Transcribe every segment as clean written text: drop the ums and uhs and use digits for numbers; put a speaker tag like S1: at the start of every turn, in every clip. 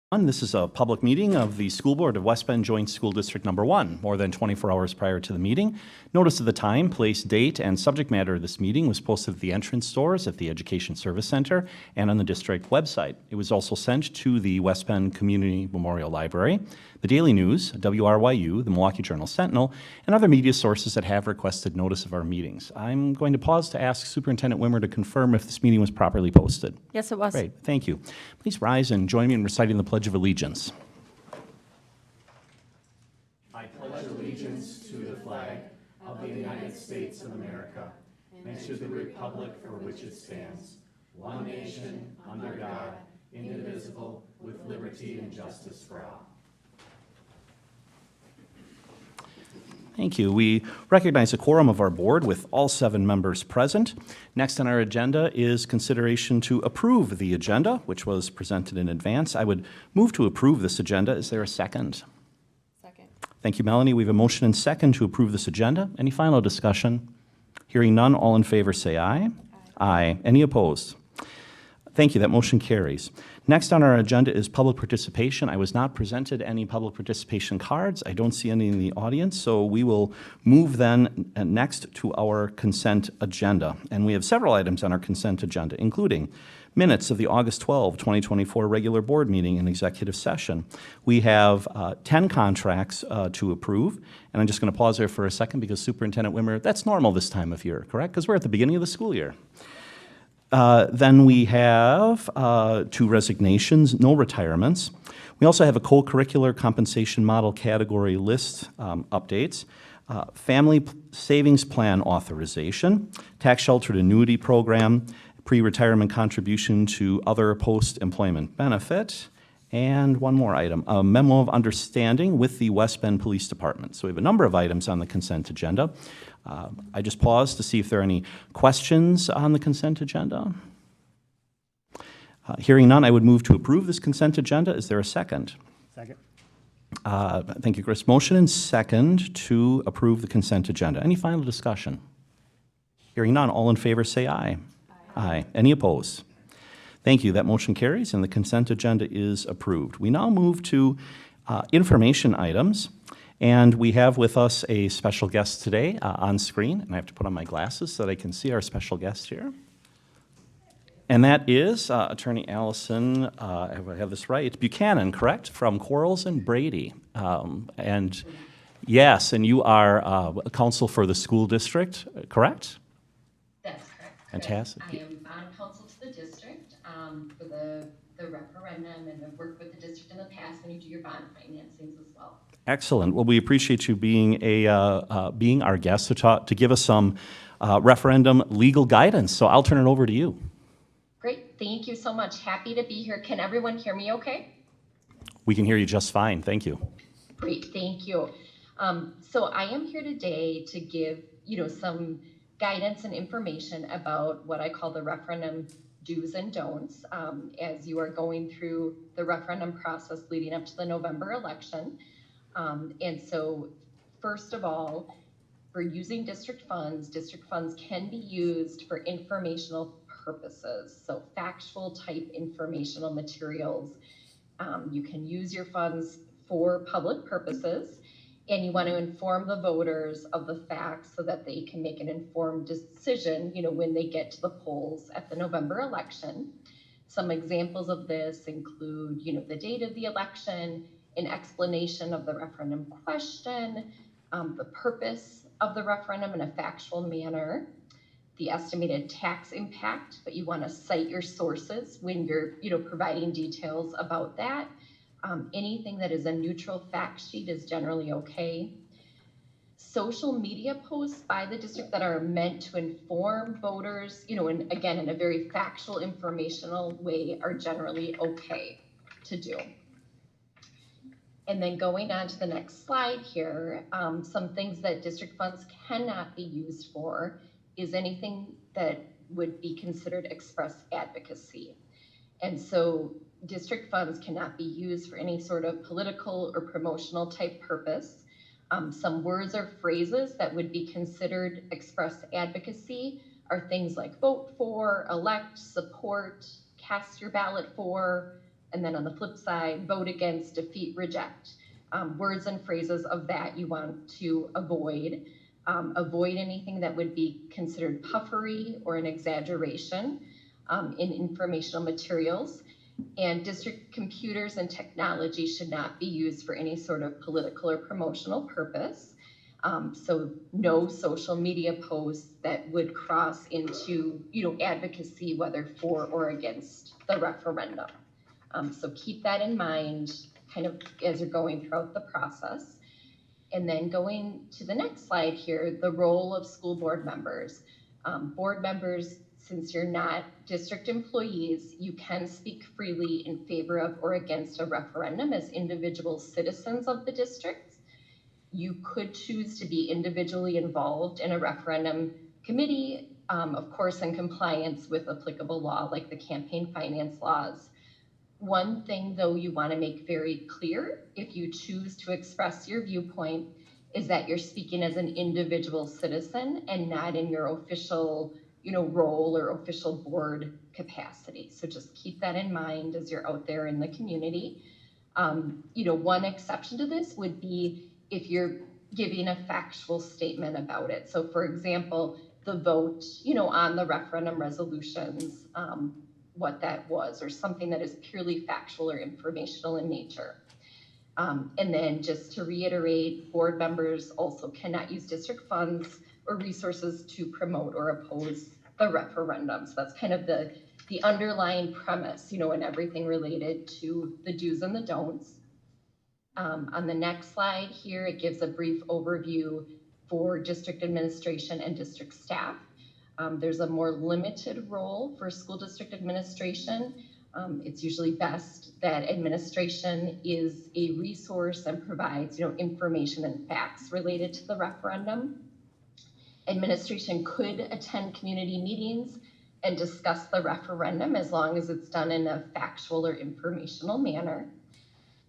S1: This is a public meeting of the School Board of West Bend Joint School District Number 1, more than 24 hours prior to the meeting. Notice of the time, place, date, and subject matter of this meeting was posted at the entrance doors at the Education Service Center and on the district website. It was also sent to the West Bend Community Memorial Library, the Daily News, WRYU, the Milwaukee Journal Sentinel, and other media sources that have requested notice of our meetings. I'm going to pause to ask Superintendent Wimmer to confirm if this meeting was properly posted.
S2: Yes, it was.
S1: Great, thank you. Please rise and join me in reciting the Pledge of Allegiance. I pledge allegiance to the flag of the United States of America and to the republic for which it stands, one nation, under God, indivisible, with liberty and justice for all. Thank you. We recognize a quorum of our board with all 7 members present. Next on our agenda is consideration to approve the agenda, which was presented in advance. I would move to approve this agenda. Is there a second?
S2: Second.
S1: Thank you, Melanie. We have a motion and second to approve this agenda. Any final discussion? Hearing none, all in favor say aye. Aye. Any opposed? Thank you. That motion carries. Next on our agenda is public participation. I was not presented any public participation cards. I don't see any in the audience, so we will move then next to our consent agenda. And we have several items on our consent agenda, including minutes of the August 12, 2024 regular board meeting and executive session. We have 10 contracts to approve, and I'm just going to pause there for a second because Superintendent Wimmer, that's normal this time of year, correct? Because we're at the beginning of the school year. Then we have 2 resignations, no retirements. We also have a co-curricular compensation model category list updates, family savings plan authorization, tax sheltered annuity program, pre-retirement contribution to other post-employment benefit, and one more item, a memo of understanding with the West Bend Police Department. So we have a number of items on the consent agenda. I just paused to see if there are any questions on the consent agenda. Hearing none, I would move to approve this consent agenda. Is there a second?
S3: Second.
S1: Thank you, Chris. Motion and second to approve the consent agenda. Any final discussion? Hearing none, all in favor say aye. Aye. Any opposed? Thank you. That motion carries and the consent agenda is approved. We now move to information items. And we have with us a special guest today on screen. And I have to put on my glasses so that I can see our special guest here. And that is Attorney Allison, if I have this right, Buchanan, correct? From Quarles and Brady. And yes, and you are counsel for the school district, correct?
S4: That's correct.
S1: Fantastic.
S4: I am bond counsel to the district for the referendum, and I've worked with the district in the past when you do your bond financings as well.
S1: Excellent. Well, we appreciate you being being our guest to give us some referendum legal guidance. So I'll turn it over to you.
S4: Great. Thank you so much. Happy to be here. Can everyone hear me okay?
S1: We can hear you just fine. Thank you.
S4: Great. Thank you. So I am here today to give, some guidance and information about what I call the referendum do's and don'ts as you are going through the referendum process leading up to the November election. And so, first of all, for using district funds can be used for informational purposes. So factual type informational materials. You can use your funds for public purposes, and you want to inform the voters of the facts so that they can make an informed decision, when they get to the polls at the November election. Some examples of this include, the date of the election, an explanation of the referendum question, the purpose of the referendum in a factual manner, the estimated tax impact, but you want to cite your sources when you're, providing details about that. Anything that is a neutral fact sheet is generally okay. Social media posts by the district that are meant to inform voters, and again, in a very factual, informational way are generally okay to do. And then going on to the next slide here, some things that district funds cannot be used for is anything that would be considered express advocacy. And so district funds cannot be used for any sort of political or promotional type purpose. Some words or phrases that would be considered express advocacy are things like vote for, elect, support, cast your ballot for, And then on the flip side, vote against, defeat, reject. Words and phrases of that you want to avoid. Avoid anything that would be considered puffery or an exaggeration in informational materials. And district computers and technology should not be used for any sort of political or promotional purpose. So no social media posts that would cross into, advocacy, whether for or against the referendum. So keep that in mind kind of as you're going throughout the process. And then going to the next slide here, the role of school board members. Board members, since you're not district employees, you can speak freely in favor of or against a referendum as individual citizens of the district. You could choose to be individually involved in a referendum committee, of course, in compliance with applicable law like the campaign finance laws. One thing, though, you want to make very clear if you choose to express your viewpoint is that you're speaking as an individual citizen and not in your official, role or official board capacity. So just keep that in mind as you're out there in the community. One exception to this would be if you're giving a factual statement about it. So for example, the vote, on the referendum resolutions, what that was, or something that is purely factual or informational in nature. And then just to reiterate, board members also cannot use district funds or resources to promote or oppose the referendum. So that's kind of the underlying premise, and everything related to the do's and the don'ts. On the next slide here, it gives a brief overview for district administration and district staff. There's a more limited role for school district administration. It's usually best that administration is a resource and provides, information and facts related to the referendum. Administration could attend community meetings and discuss the referendum as long as it's done in a factual or informational manner.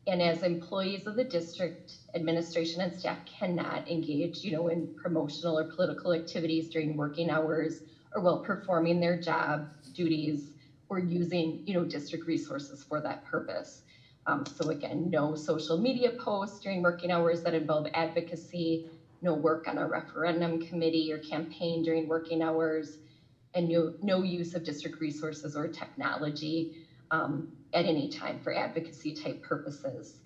S4: And as employees of the district, administration and staff cannot engage, in promotional or political activities during working hours or while performing their job duties or using, district resources for that purpose. So again, no social media posts during working hours that involve advocacy, no work on a referendum committee or campaign during working hours, and no use of district resources or technology at any time for advocacy type purposes.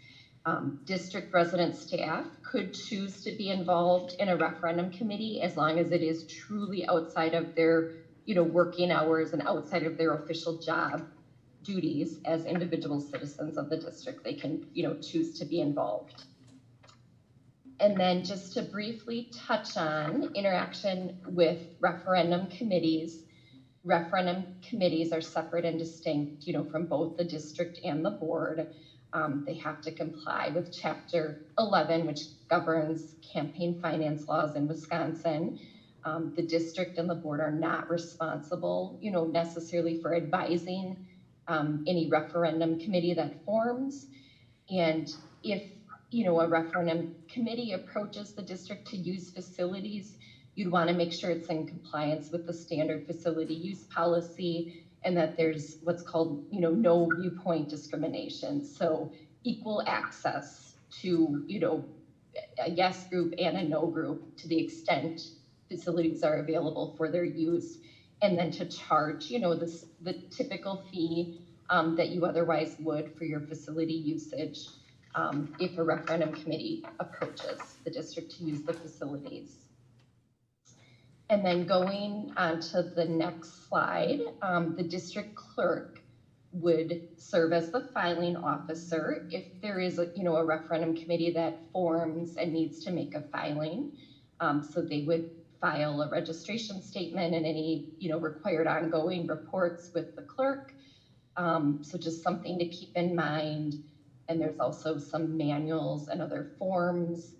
S4: District resident staff could choose to be involved in a referendum committee as long as it is truly outside of their, working hours and outside of their official job duties as individual citizens of the district. They can, choose to be involved. And then just to briefly touch on interaction with referendum committees. Referendum committees are separate and distinct, from both the district and the board. They have to comply with Chapter 11, which governs campaign finance laws in Wisconsin. The district and the board are not responsible, necessarily for advising any referendum committee that forms. And if, a referendum committee approaches the district to use facilities, you'd want to make sure it's in compliance with the standard facility use policy and that there's what's called, no viewpoint discrimination. So equal access to, a yes group and a no group to the extent facilities are available for their use, and then to charge, the typical fee that you otherwise would for your facility usage if a referendum committee approaches the district to use the facilities. And then going on to the next slide, the district clerk would serve as the filing officer if there is a referendum committee that forms and needs to make a filing. So they would file a registration statement and any required ongoing reports with the clerk. So just something to keep in mind. And there's also some manuals and other forms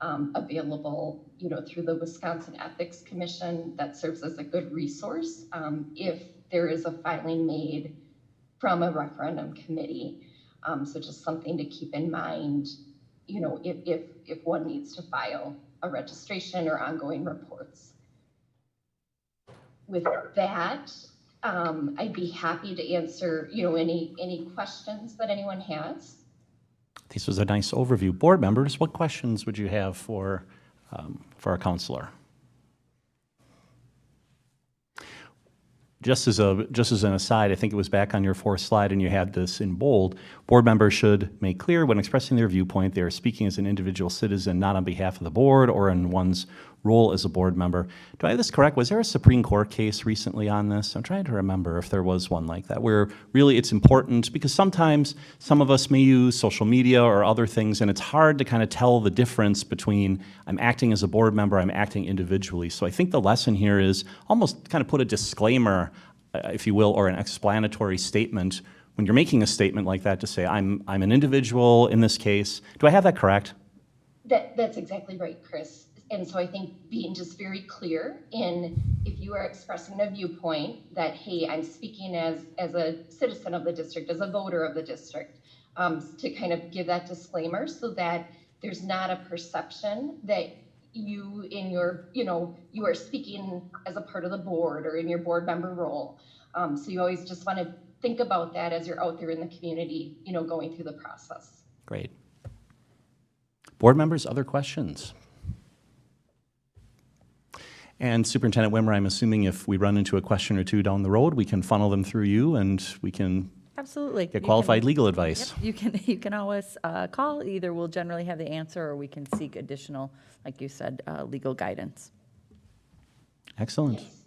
S4: available, through the Wisconsin Ethics Commission that serves as a good resource if there is a filing made from a referendum committee. So just something to keep in mind, if one needs to file a registration or ongoing reports. With that, I'd be happy to answer, any questions that anyone has.
S1: This was a nice overview. Board members, what questions would you have for our counselor? Just as an aside, I think it was back on your fourth slide and you had this in bold. Board members should make clear when expressing their viewpoint they are speaking as an individual citizen, not on behalf of the board or in one's role as a board member. Do I have this correct? Was there a Supreme Court case recently on this? I'm trying to remember if there was one like that, where really it's important because sometimes some of us may use social media or other things and it's hard to kind of tell the difference between I'm acting as a board member, I'm acting individually. So I think the lesson here is almost kind of put a disclaimer, if you will, or an explanatory statement when you're making a statement like that to say, I'm an individual in this case. Do I have that correct?
S4: That's exactly right, Chris. And so I think being just very clear in if you are expressing a viewpoint that, hey, I'm speaking as a citizen of the district, as a voter of the district, to kind of give that disclaimer so that there's not a perception that you in your, you are speaking as a part of the board or in your board member role. So you always just want to think about that as you're out there in the community, going through the process.
S1: Great. Board members, other questions? And Superintendent Wimmer, I'm assuming if we run into a question or two down the road, we can funnel them through you and we can
S2: Absolutely.
S1: get qualified legal advice.
S2: Yep. You can always call. Either we'll generally have the answer or we can seek additional, like you said, legal guidance.
S1: Excellent.
S4: Yes.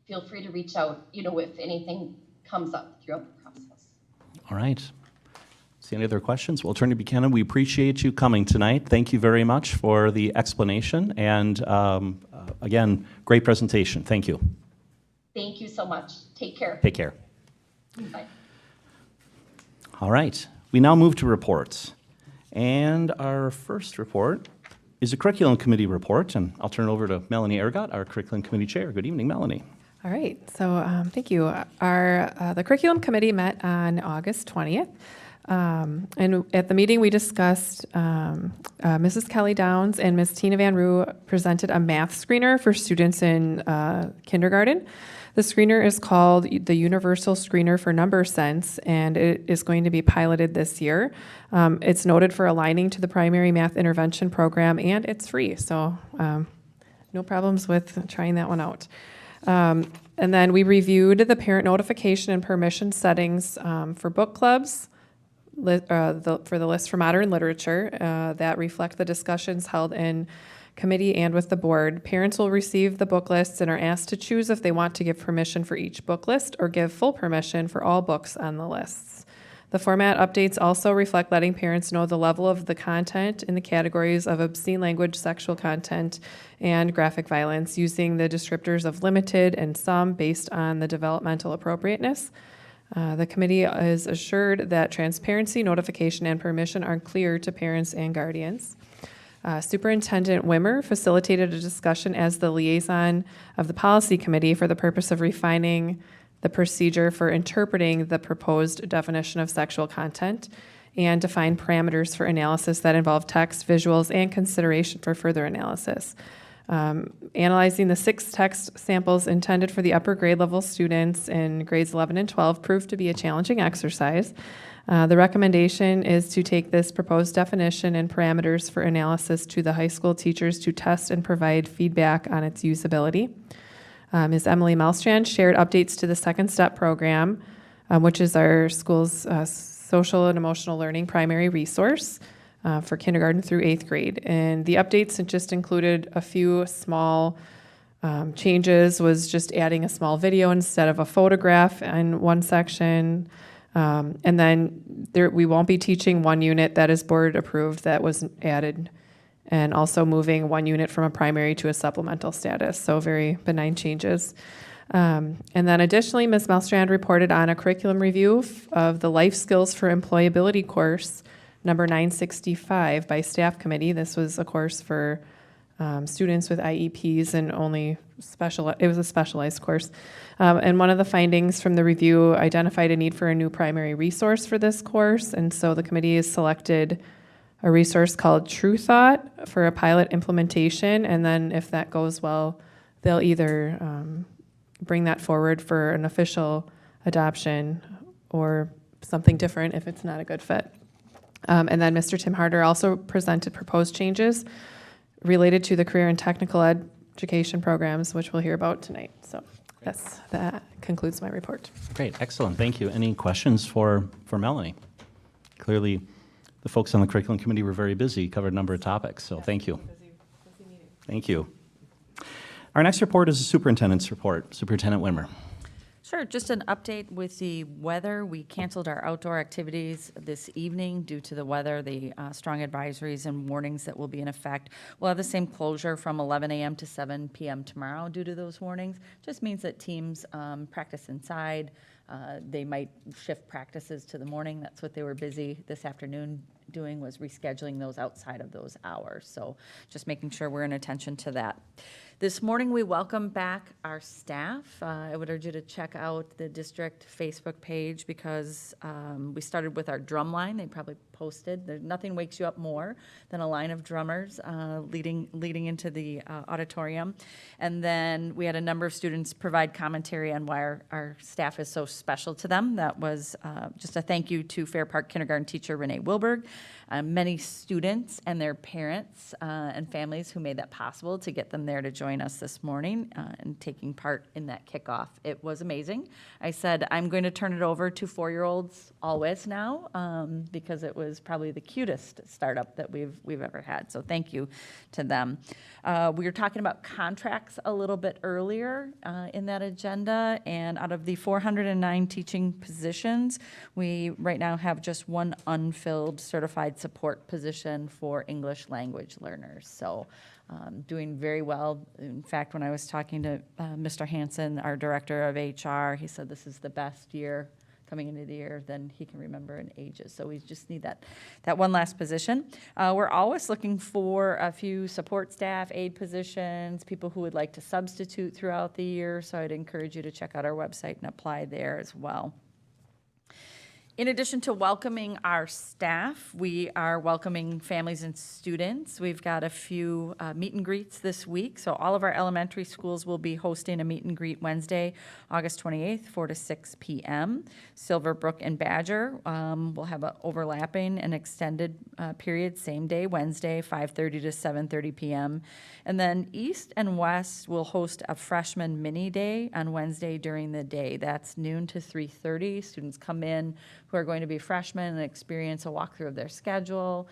S4: Feel free to reach out, if anything comes up throughout the process.
S1: All right. See any other questions? Well, Attorney Buchanan, we appreciate you coming tonight. Thank you very much for the explanation. And again, great presentation. Thank you.
S4: Thank you so much. Take care.
S1: Take care.
S4: Bye.
S1: All right. We now move to reports. And our first report is a curriculum committee report. And I'll turn it over to Melanie Ergot, our curriculum committee chair. Good evening, Melanie.
S3: All right, so thank you. The curriculum committee met on August 20th. And at the meeting, we discussed Mrs. Kelly Downs and Ms. Tina Van Roo presented a math screener for students in kindergarten. The screener is called the Universal Screener for Number Sense, and it is going to be piloted this year. It's noted for aligning to the primary math intervention program, and it's free, so no problems with trying that one out. And then we reviewed the parent notification and permission settings for book clubs, for the list for modern literature that reflect the discussions held in committee and with the board. Parents will receive the book lists and are asked to choose if they want to give permission for each book list or give full permission for all books on the lists. The format updates also reflect letting parents know the level of the content in the categories of obscene language, sexual content, and graphic violence using the descriptors of limited and some based on the developmental appropriateness. The committee is assured that transparency, notification, and permission are clear to parents and guardians. Superintendent Wimmer facilitated a discussion as the liaison of the policy committee for the purpose of refining the procedure for interpreting the proposed definition of sexual content and define parameters for analysis that involve text, visuals, and consideration for further analysis. Analyzing the 6 text samples intended for the upper grade level students in grades 11 and 12 proved to be a challenging exercise. The recommendation is to take this proposed definition and parameters for analysis to the high school teachers to test and provide feedback on its usability. Ms. Emily Malstrand shared updates to the Second Step program, which is our school's social and emotional learning primary resource for kindergarten through 8th grade. And the updates just included a few small changes, was just adding a small video instead of a photograph in one section. And then we won't be teaching one unit that is board approved that was added, and also moving one unit from a primary to a supplemental status. So very benign changes. And then additionally, Ms. Malstrand reported on a curriculum review of the Life Skills for Employability course, number 965 by staff committee. This was a course for students with IEPs and it was a specialized course. And one of the findings from the review identified a need for a new primary resource for this course. And so the committee has selected a resource called True Thought for a pilot implementation. And then if that goes well, they'll either bring that forward for an official adoption or something different if it's not a good fit. And then Mr. Tim Harder also presented proposed changes related to the career and technical education programs, which we'll hear about tonight. So that concludes my report.
S1: Great, excellent, thank you. Any questions for Melanie? Clearly, the folks on the curriculum committee were very busy, covered a number of topics, so thank you. Thank you. Our next report is the superintendent's report. Superintendent Wimmer.
S2: Sure, just an update with the weather. We canceled our outdoor activities this evening due to the weather, the strong advisories and warnings that will be in effect. We'll have the same closure from 11 a.m. to 7 p.m. tomorrow due to those warnings. Just means that teams practice inside. They might shift practices to the morning. That's what they were busy this afternoon doing, was rescheduling those outside of those hours. So just making sure we're in attention to that. This morning, we welcome back our staff. I would urge you to check out the district Facebook page because we started with our drum line. They probably posted. Nothing wakes you up more than a line of drummers leading into the auditorium. And then we had a number of students provide commentary on why our staff is so special to them. That was just a thank you to Fair Park kindergarten teacher Renee Wilberg, many students and their parents and families who made that possible to get them there to join us this morning and taking part in that kickoff. It was amazing. I said, I'm going to turn it over to 4-year-olds always now because it was probably the cutest startup that we've ever had. So thank you to them. We were talking about contracts a little bit earlier in that agenda, and out of the 409 teaching positions, we right now have just one unfilled certified support position for English language learners. So doing very well. In fact, when I was talking to Mr. Hansen, our director of HR, he said this is the best year coming into the year than he can remember in ages. So we just need that one last position. We're always looking for a few support staff, aid positions, people who would like to substitute throughout the year. So I'd encourage you to check out our website and apply there as well. In addition to welcoming our staff, we are welcoming families and students. We've got a few meet and greets this week. So all of our elementary schools will be hosting a meet and greet Wednesday, August 28th, 4 to 6 p.m. Silverbrook and Badger will have an overlapping and extended period, same day, Wednesday, 5:30 to 7:30 p.m. And then East and West will host a freshman mini day on Wednesday during the day. That's noon to 3:30. Students come in who are going to be freshmen and experience a walkthrough of their schedule,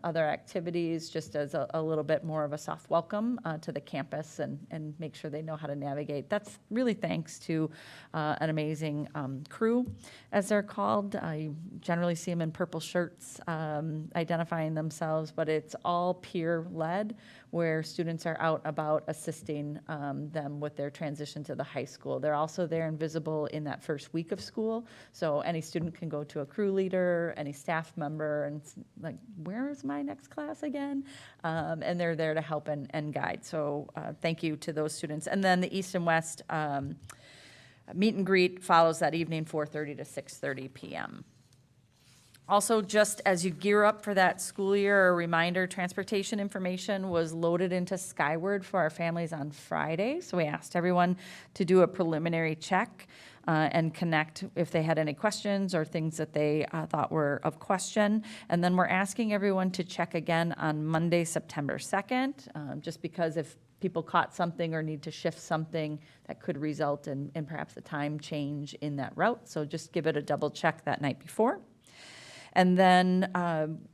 S2: other activities, just as a little bit more of a soft welcome to the campus and make sure they know how to navigate. That's really thanks to an amazing crew, as they're called. You generally see them in purple shirts identifying themselves, but it's all peer-led, where students are out about assisting them with their transition to the high school. They're also there and visible in that first week of school, so any student can go to a crew leader, any staff member, and like, where is my next class again? And they're there to help and guide. So thank you to those students. And then the East and West meet and greet follows that evening, 4:30 to 6:30 p.m. Also, just as you gear up for that school year, a reminder, transportation information was loaded into Skyward for our families on Friday. So we asked everyone to do a preliminary check and connect if they had any questions or things that they thought were of question. And then we're asking everyone to check again on Monday, September 2nd, just because if people caught something or need to shift something, that could result in perhaps a time change in that route. So just give it a double check that night before. And then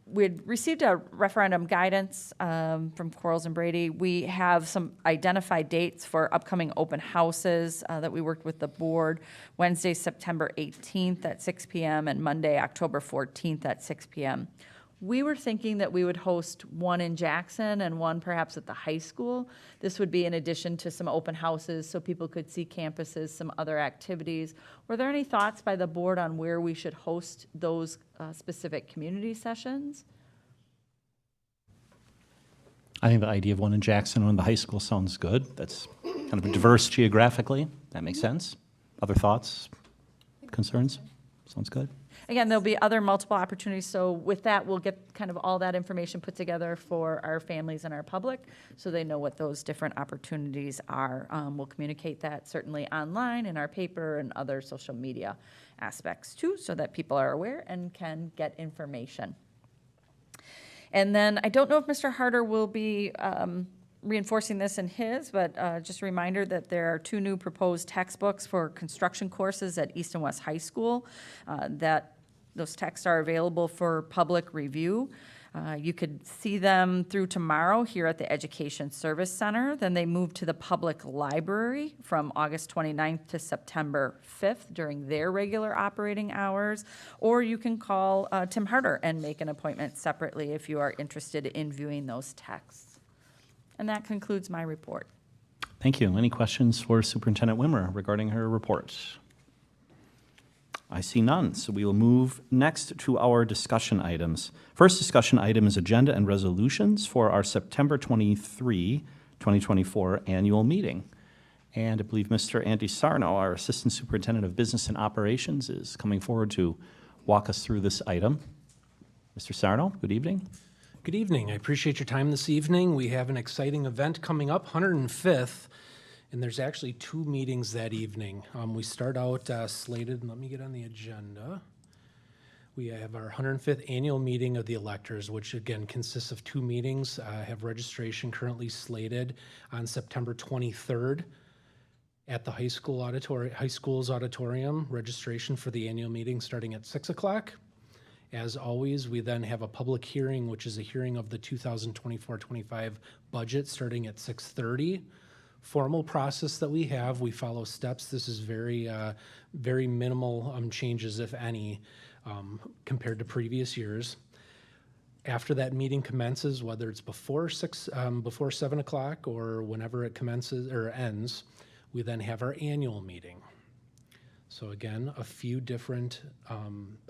S2: we'd received a referendum guidance from Quarles and Brady. We have some identified dates for upcoming open houses that we worked with the board. Wednesday, September 18th at 6 p.m. and Monday, October 14th at 6 p.m. We were thinking that we would host one in Jackson and one perhaps at the high school. This would be in addition to some open houses so people could see campuses, some other activities. Were there any thoughts by the board on where we should host those specific community sessions?
S1: I think the idea of one in Jackson, one in the high school sounds good. That's kind of diverse geographically. That makes sense. Other thoughts, concerns? Sounds good.
S2: Again, there'll be other multiple opportunities, so with that, we'll get kind of all that information put together for our families and our public, so they know what those different opportunities are. We'll communicate that certainly online, in our paper, and other social media aspects too, so that people are aware and can get information. And then, I don't know if Mr. Harder will be reinforcing this in his, but just a reminder that there are 2 new proposed textbooks for construction courses at East and West High School. That those texts are available for public review. You could see them through tomorrow here at the Education Service Center. Then they move to the public library from August 29th to September 5th during their regular operating hours. Or you can call Tim Harder and make an appointment separately if you are interested in viewing those texts. And that concludes my report.
S1: Thank you. Any questions for Superintendent Wimmer regarding her report? I see none, so we will move next to our discussion items. First discussion item is agenda and resolutions for our September 23, 2024 annual meeting. And I believe Mr. Andy Sarno, our Assistant Superintendent of Business and Operations, is coming forward to walk us through this item. Mr. Sarno, good evening.
S5: Good evening. I appreciate your time this evening. We have an exciting event coming up, 105th, and there's actually 2 meetings that evening. We start out slated, and let me get on the agenda. We have our 105th annual meeting of the electors, which again consists of 2 meetings. I have registration currently slated on September 23rd at the high school's auditorium. Registration for the annual meeting starting at 6 o'clock. As always, we then have a public hearing, which is a hearing of the 2024-25 budget starting at 6:30. Formal process that we have, we follow steps. This is very minimal changes, if any, compared to previous years. After that meeting commences, whether it's before 7 o'clock or whenever it commences or ends, we then have our annual meeting. So again, a few different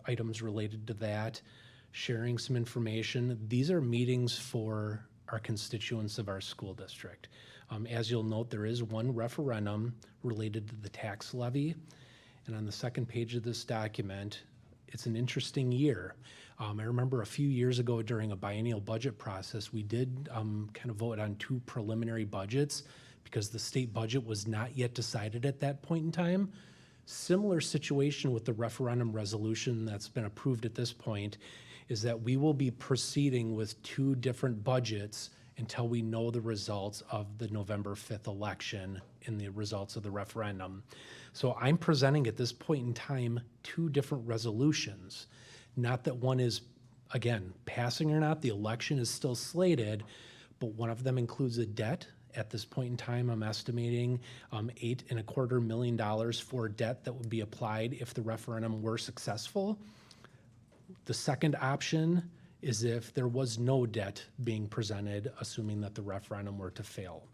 S5: items related to that, sharing some information. These are meetings for our constituents of our school district. As you'll note, there is one referendum related to the tax levy. And on the second page of this document, it's an interesting year. I remember a few years ago during a biennial budget process, we did kind of vote on 2 preliminary budgets because the state budget was not yet decided at that point in time. Similar situation with the referendum resolution that's been approved at this point is that we will be proceeding with 2 different budgets until we know the results of the November 5th election and the results of the referendum. So I'm presenting at this point in time 2 different resolutions. Not that one is, again, passing or not, the election is still slated, but one of them includes a debt. At this point in time, I'm estimating $8.25 million for debt that would be applied if the referendum were successful. The second option is if there was no debt being presented, assuming that the referendum were to fail.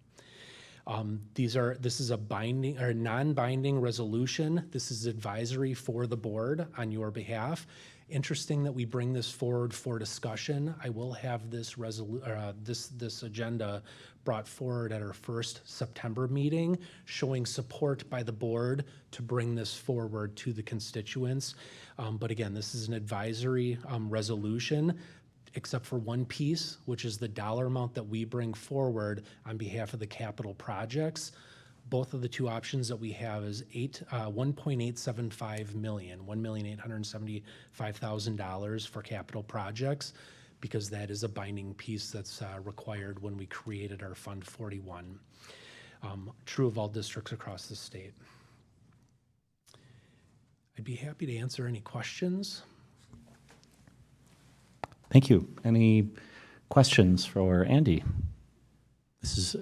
S5: This is a binding or non-binding resolution. This is advisory for the board on your behalf. Interesting that we bring this forward for discussion. I will have this agenda brought forward at our first September meeting, showing support by the board to bring this forward to the constituents. But again, this is an advisory resolution, except for one piece, which is the dollar amount that we bring forward on behalf of the capital projects. Both of the 2 options that we have is $1.875 million, $1,875,000 for capital projects, because that is a binding piece that's required when we created our Fund 41. True of all districts across the state. I'd be happy to answer any questions.
S1: Thank you. Any questions for Andy? This is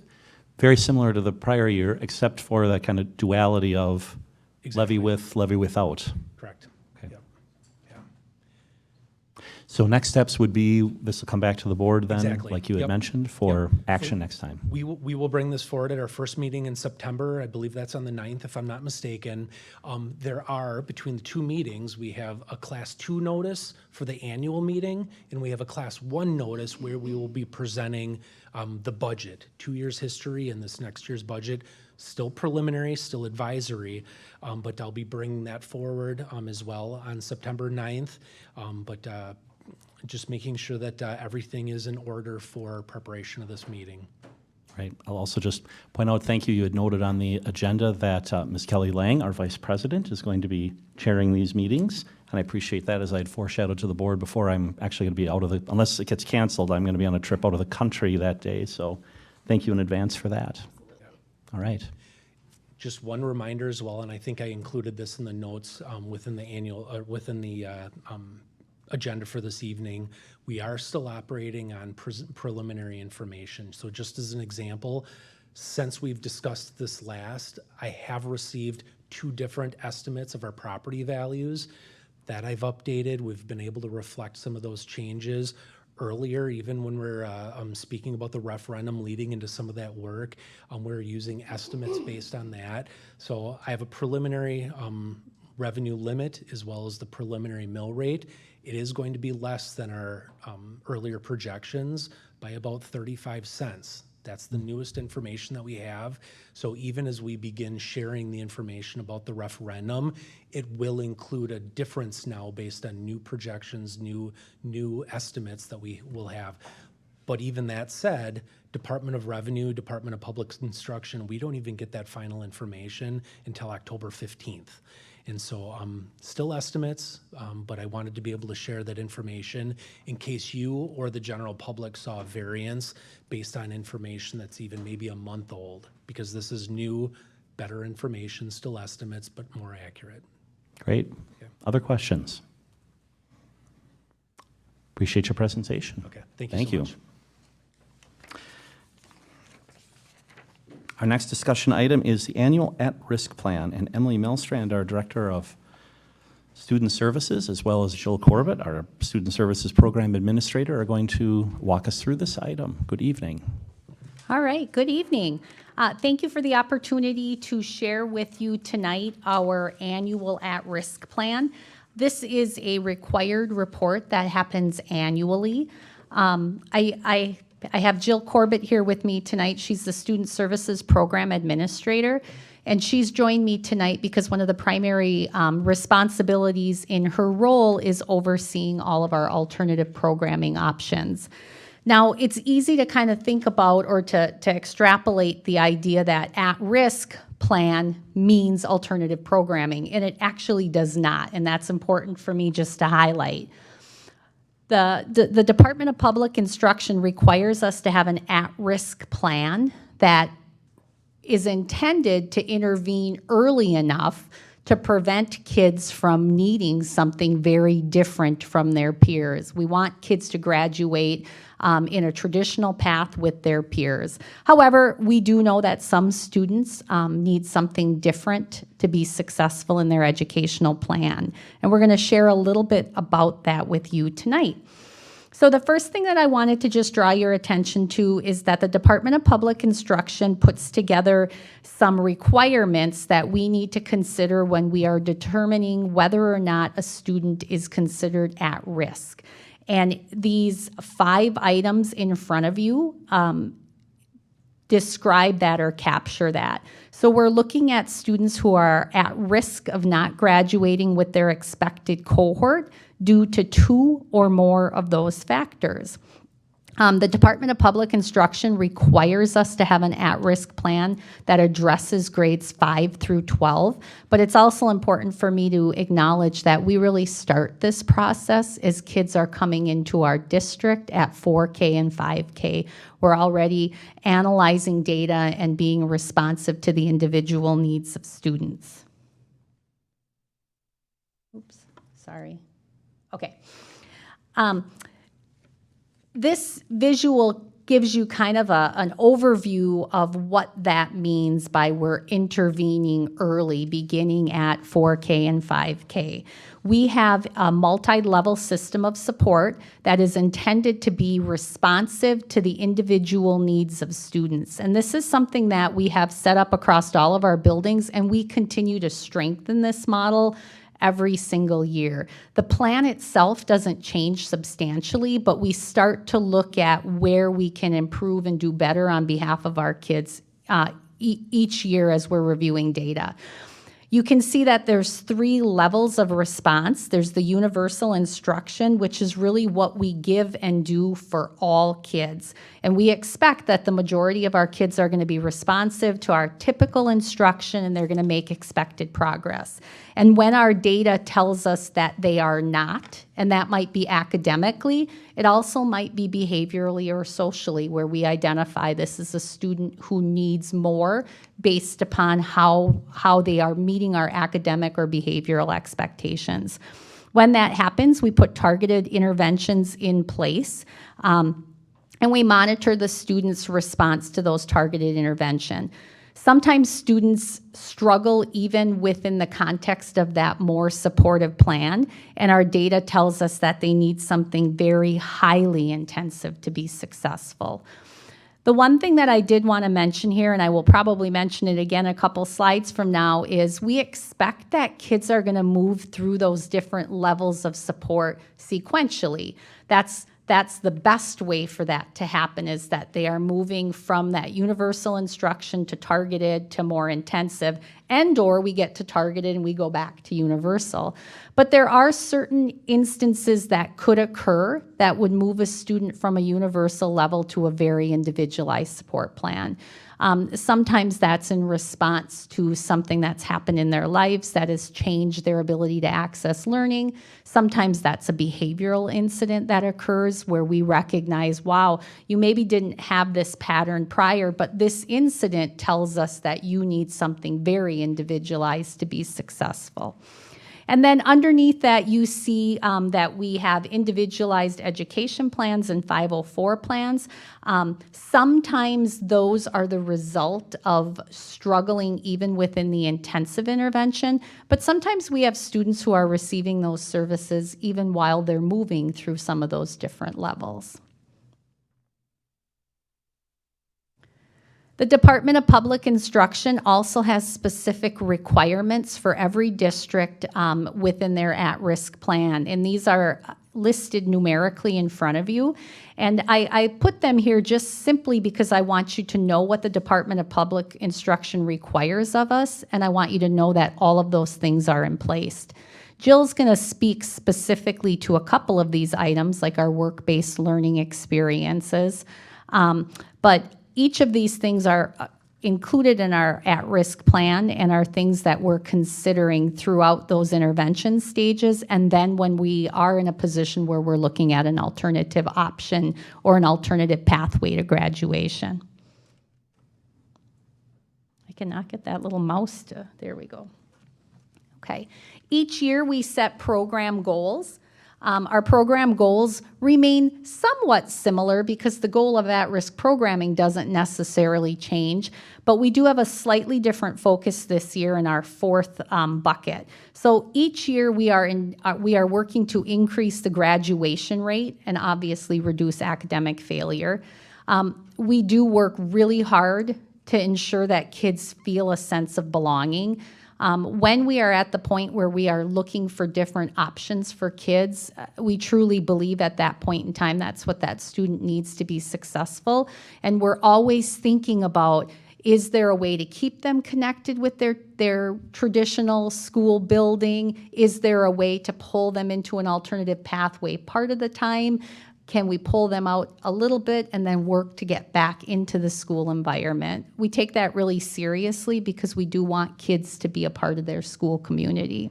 S1: very similar to the prior year, except for that kind of duality of levy
S5: Exactly.
S1: with, levy without.
S5: Correct.
S1: Okay.
S5: Yep. Yeah.
S1: So next steps would be, this will come back to the board then,
S5: Exactly.
S1: like you had
S5: Yep.
S1: mentioned, for action next time.
S5: We will bring this forward at our first meeting in September. I believe that's on the 9th, if I'm not mistaken. There are, between the 2 meetings, we have a Class 2 notice for the annual meeting, and we have a Class 1 notice where we will be presenting the budget, 2 years' history and this next year's budget. Still preliminary, still advisory, but I'll be bringing that forward as well on September 9th. Just making sure that everything is in order for preparation of this meeting.
S1: Right. I'll also just point out, thank you, you had noted on the agenda that Ms. Kelly Lang, our Vice President, is going to be chairing these meetings, and I appreciate that. As I had foreshadowed to the board before, I'm actually going to be out of the, unless it gets canceled, I'm going to be on a trip out of the country that day, so thank you in advance for that. All right.
S5: Just one reminder as well, and I think I included this in the notes within the agenda for this evening. We are still operating on preliminary information. So just as an example, since we've discussed this last, I have received 2 different estimates of our property values that I've updated. We've been able to reflect some of those changes earlier, even when we're speaking about the referendum leading into some of that work. We're using estimates based on that. So I have a preliminary revenue limit as well as the preliminary mill rate. It is going to be less than our earlier projections by about 35 cents. That's the newest information that we have. So even as we begin sharing the information about the referendum, it will include a difference now based on new projections, new estimates that we will have. But even that said, Department of Revenue, Department of Public Instruction, we don't even get that final information until October 15th. And so still estimates, but I wanted to be able to share that information in case you or the general public saw a variance based on information that's even maybe a month old, because this is new, better information, still estimates, but more accurate.
S1: Great. Other questions? Appreciate your presentation.
S5: Okay, thank you
S1: Thank
S5: so
S1: you.
S5: much.
S1: Our next discussion item is the annual at-risk plan, and Emily Milstrand, our Director of Student Services, as well as Jill Corbett, our Student Services Program Administrator, are going to walk us through this item. Good evening.
S6: All right, good evening. Thank you for the opportunity to share with you tonight our annual at-risk plan. This is a required report that happens annually. I have Jill Corbett here with me tonight. She's the Student Services Program Administrator, and she's joined me tonight because one of the primary responsibilities in her role is overseeing all of our alternative programming options. Now, it's easy to kind of think about or to extrapolate the idea that at-risk plan means alternative programming, and it actually does not, and that's important for me just to highlight. The Department of Public Instruction requires us to have an at-risk plan that is intended to intervene early enough to prevent kids from needing something very different from their peers. We want kids to graduate in a traditional path with their peers. However, we do know that some students need something different to be successful in their educational plan. And we're going to share a little bit about that with you tonight. So the first thing that I wanted to just draw your attention to is that the Department of Public Instruction puts together some requirements that we need to consider when we are determining whether or not a student is considered at risk. And these 5 items in front of you describe that or capture that. So we're looking at students who are at risk of not graduating with their expected cohort due to 2 or more of those factors. The Department of Public Instruction requires us to have an at-risk plan that addresses grades 5 through 12, but it's also important for me to acknowledge that we really start this process as kids are coming into our district at 4K and 5K. We're already analyzing data and being responsive to the individual needs of students. Oops, sorry. Okay. This visual gives you kind of an overview of what that means by we're intervening early, beginning at 4K and 5K. We have a multi-level system of support that is intended to be responsive to the individual needs of students. And this is something that we have set up across all of our buildings, and we continue to strengthen this model every single year. The plan itself doesn't change substantially, but we start to look at where we can improve and do better on behalf of our kids each year as we're reviewing data. You can see that there's 3 levels of response. There's the universal instruction, which is really what we give and do for all kids. And we expect that the majority of our kids are going to be responsive to our typical instruction, and they're going to make expected progress. And when our data tells us that they are not, and that might be academically, it also might be behaviorally or socially, where we identify this as a student who needs more based upon how they are meeting our academic or behavioral expectations. When that happens, we put targeted interventions in place, and we monitor the student's response to those targeted intervention. Sometimes students struggle even within the context of that more supportive plan, and our data tells us that they need something very highly intensive to be successful. The one thing that I did want to mention here, and I will probably mention it again a couple slides from now, is we expect that kids are going to move through those different levels of support sequentially. That's the best way for that to happen, is that they are moving from that universal instruction to targeted to more intensive, and/or we get to targeted and we go back to universal. But there are certain instances that could occur that would move a student from a universal level to a very individualized support plan. Sometimes that's in response to something that's happened in their lives that has changed their ability to access learning. Sometimes that's a behavioral incident that occurs where we recognize, wow, you maybe didn't have this pattern prior, but this incident tells us that you need something very individualized to be successful. And then underneath that, you see that we have individualized education plans and 504 plans. Sometimes those are the result of struggling even within the intensive intervention, but sometimes we have students who are receiving those services even while they're moving through some of those different levels. The Department of Public Instruction also has specific requirements for every district within their at-risk plan, and these are listed numerically in front of you. And I put them here just simply because I want you to know what the Department of Public Instruction requires of us, and I want you to know that all of those things are in place. Jill's going to speak specifically to a couple of these items, like our work-based learning experiences, but each of these things are included in our at-risk plan and are things that we're considering throughout those intervention stages, and then when we are in a position where we're looking at an alternative option or an alternative pathway to graduation. I cannot get that little mouse to, there we go. Okay. Each year we set program goals. Our program goals remain somewhat similar because the goal of at-risk programming doesn't necessarily change, but we do have a slightly different focus this year in our 4th bucket. So each year we are working to increase the graduation rate and obviously reduce academic failure. We do work really hard to ensure that kids feel a sense of belonging. When we are at the point where we are looking for different options for kids, we truly believe at that point in time that's what that student needs to be successful. And we're always thinking about, is there a way to keep them connected with their traditional school building? Is there a way to pull them into an alternative pathway part of the time? Can we pull them out a little bit and then work to get back into the school environment? We take that really seriously because we do want kids to be a part of their school community.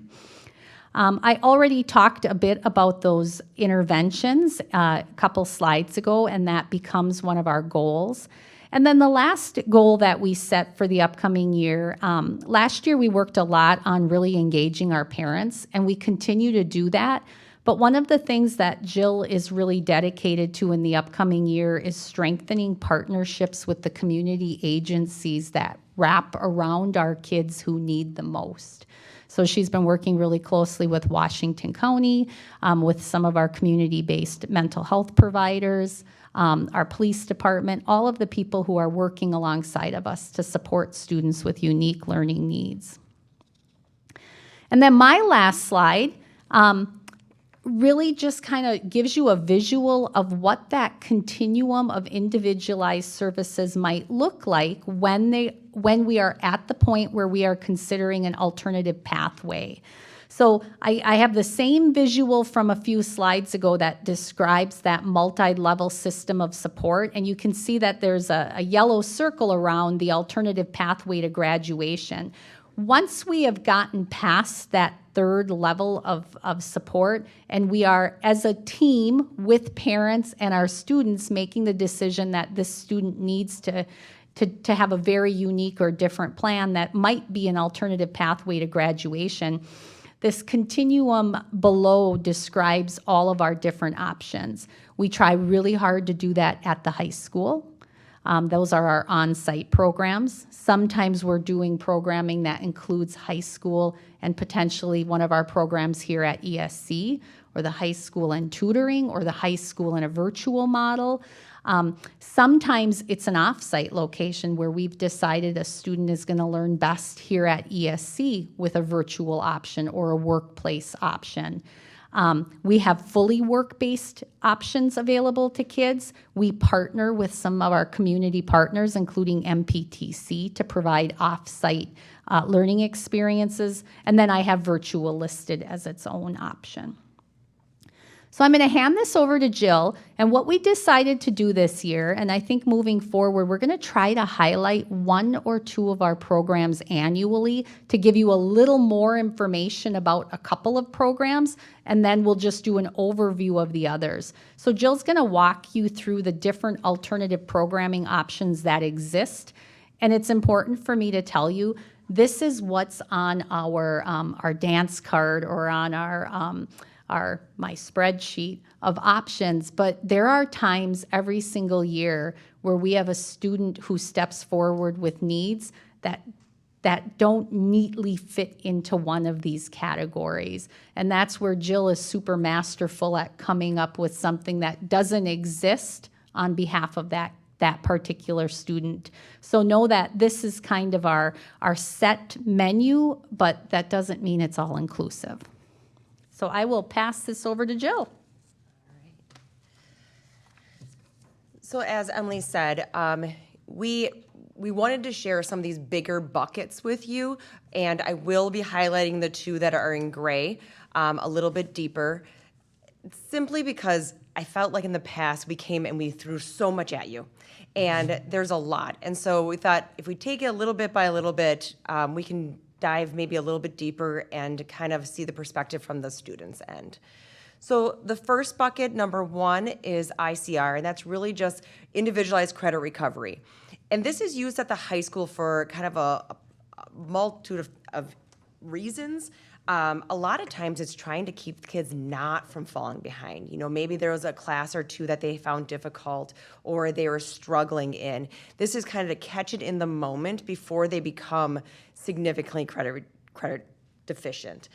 S6: I already talked a bit about those interventions a couple slides ago, and that becomes one of our goals. And then the last goal that we set for the upcoming year, last year we worked a lot on really engaging our parents, and we continue to do that. But one of the things that Jill is really dedicated to in the upcoming year is strengthening partnerships with the community agencies that wrap around our kids who need the most. So she's been working really closely with Washington County, with some of our community-based mental health providers, our police department, all of the people who are working alongside of us to support students with unique learning needs. And then my last slide, really just kind of gives you a visual of what that continuum of individualized services might look like when we are at the point where we are considering an alternative pathway. So I have the same visual from a few slides ago that describes that multi-level system of support, and you can see that there's a yellow circle around the alternative pathway to graduation. Once we have gotten past that third level of support, and we are, as a team with parents and our students, making the decision that this student needs to have a very unique or different plan that might be an alternative pathway to graduation, this continuum below describes all of our different options. We try really hard to do that at the high school. Those are our on-site programs. Sometimes we're doing programming that includes high school and potentially one of our programs here at ESC, or the high school and tutoring, or the high school in a virtual model. Sometimes it's an off-site location where we've decided a student is going to learn best here at ESC with a virtual option or a workplace option. We have fully work-based options available to kids. We partner with some of our community partners, including MPTC, to provide off-site learning experiences. And then I have virtual listed as its own option. So I'm going to hand this over to Jill, and what we decided to do this year, and I think moving forward, we're going to try to highlight one or two of our programs annually to give you a little more information about a couple of programs, and then we'll just do an overview of the others. So Jill's going to walk you through the different alternative programming options that exist, and it's important for me to tell you, this is what's on our dance card or on my spreadsheet of options, but there are times every single year where we have a student who steps forward with needs that don't neatly fit into one of these categories. And that's where Jill is super masterful at coming up with something that doesn't exist on behalf of that particular student. So know that this is kind of our set menu, but that doesn't mean it's all inclusive. So I will pass this over to Jill.
S7: So as Emily said, we wanted to share some of these bigger buckets with you, and I will be highlighting the two that are in gray a little bit deeper, simply because I felt like in the past we came and we threw so much at you, and there's a lot. And so we thought if we take it a little bit by a little bit, we can dive maybe a little bit deeper and kind of see the perspective from the student's end. So the first bucket, number one, is ICR, and that's really just individualized credit recovery. And this is used at the high school for kind of a multitude of reasons. A lot of times it's trying to keep kids not from falling behind. You know, maybe there was a class or two that they found difficult or they were struggling in. This is kind of to catch it in the moment before they become significantly credit deficient.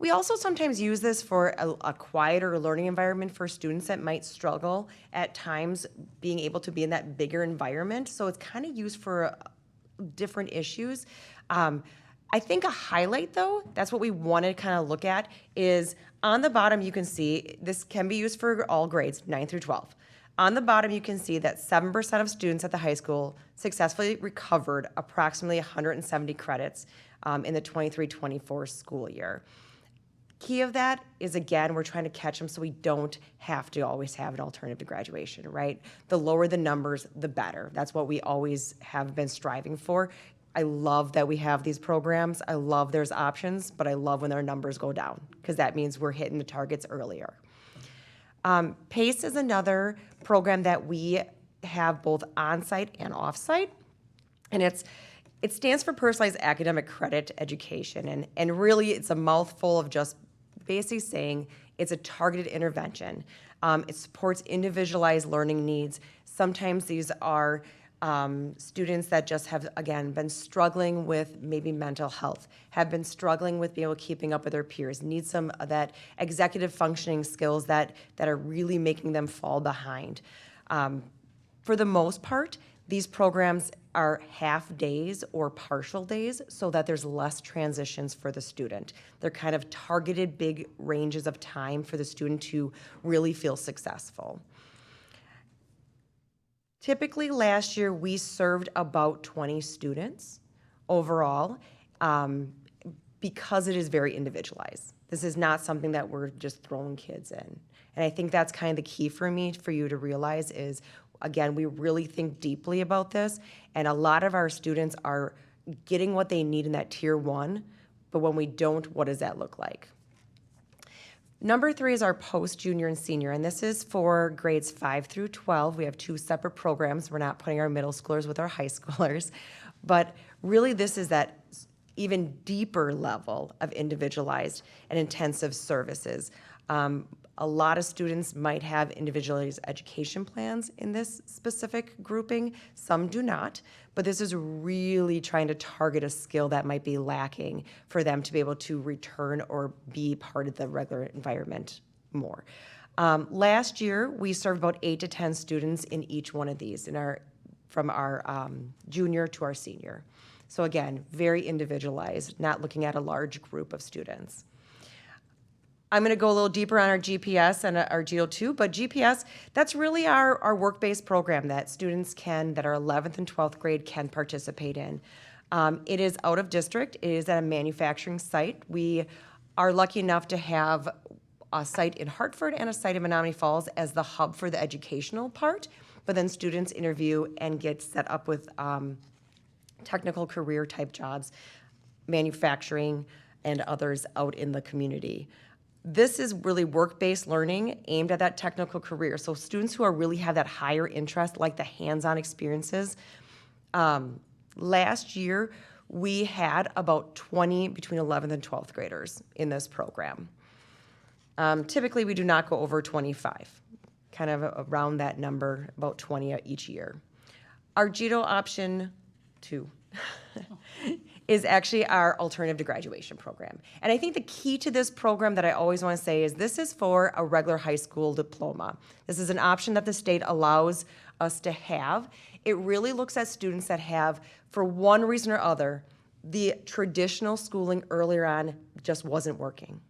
S7: We also sometimes use this for a quieter learning environment for students that might struggle at times being able to be in that bigger environment. So it's kind of used for different issues. I think a highlight, though, that's what we want to kind of look at, is on the bottom you can see, this can be used for all grades, 9 through 12. On the bottom you can see that 7% of students at the high school successfully recovered approximately 170 credits in the 23-24 school year. Key of that is, again, we're trying to catch them so we don't have to always have an alternative to graduation, right? The lower the numbers, the better. That's what we always have been striving for. I love that we have these programs. I love there's options, but I love when our numbers go down because that means we're hitting the targets earlier. PACE is another program that we have both on-site and off-site, and it stands for Personalized Academic Credit Education, and really it's a mouthful of just basically saying it's a targeted intervention. It supports individualized learning needs. Sometimes these are students that just have, again, been struggling with maybe mental health, have been struggling with being able to keeping up with their peers, need some of that executive functioning skills that are really making them fall behind. For the most part, These programs are half days or partial days so that there's less transitions for the student. They're kind of targeted big ranges of time for the student to really feel successful. Typically, last year, we served about 20 students overall because it is very individualized. This is not something that we're just throwing kids in. And I think that's kind of the key for me, for you to realize is, again, we really think deeply about this, and a lot of our students are getting what they need in that tier 1, but when we don't, what does that look like? Number 3 is our post-junior and senior, and this is for grades 5 through 12. We have 2 separate programs. We're not putting our middle schoolers with our high schoolers, but really this is that even deeper level of individualized and intensive services. A lot of students might have individualized education plans in this specific grouping. Some do not, but this is really trying to target a skill that might be lacking for them to be able to return or be part of the regular environment more. Last year, we served about 8 to 10 students in each one of these from our junior to our senior. So again, very individualized, not looking at a large group of students. I'm going to go a little deeper on our GPS and our GO2, but GPS, that's really our work-based program that students that are 11th and 12th grade can participate in. It is out of district. It is at a manufacturing site. We are lucky enough to have a site in Hartford and a site in Menominee Falls as the hub for the educational part, but then students interview and get set up with technical career type jobs, manufacturing, and others out in the community. This is really work-based learning aimed at that technical career. So students who really have that higher interest, like the hands-on experiences. Last year, we had about 20 between 11th and 12th graders in this program. Typically, we do not go over 25, kind of around that number, about 20 each year. Our GETO option 2 is actually our alternative to graduation program. And I think the key to this program that I always want to say is this is for a regular high school diploma. This is an option that the state allows us to have. It really looks at students that have, for one reason or other, the traditional schooling earlier on just wasn't working.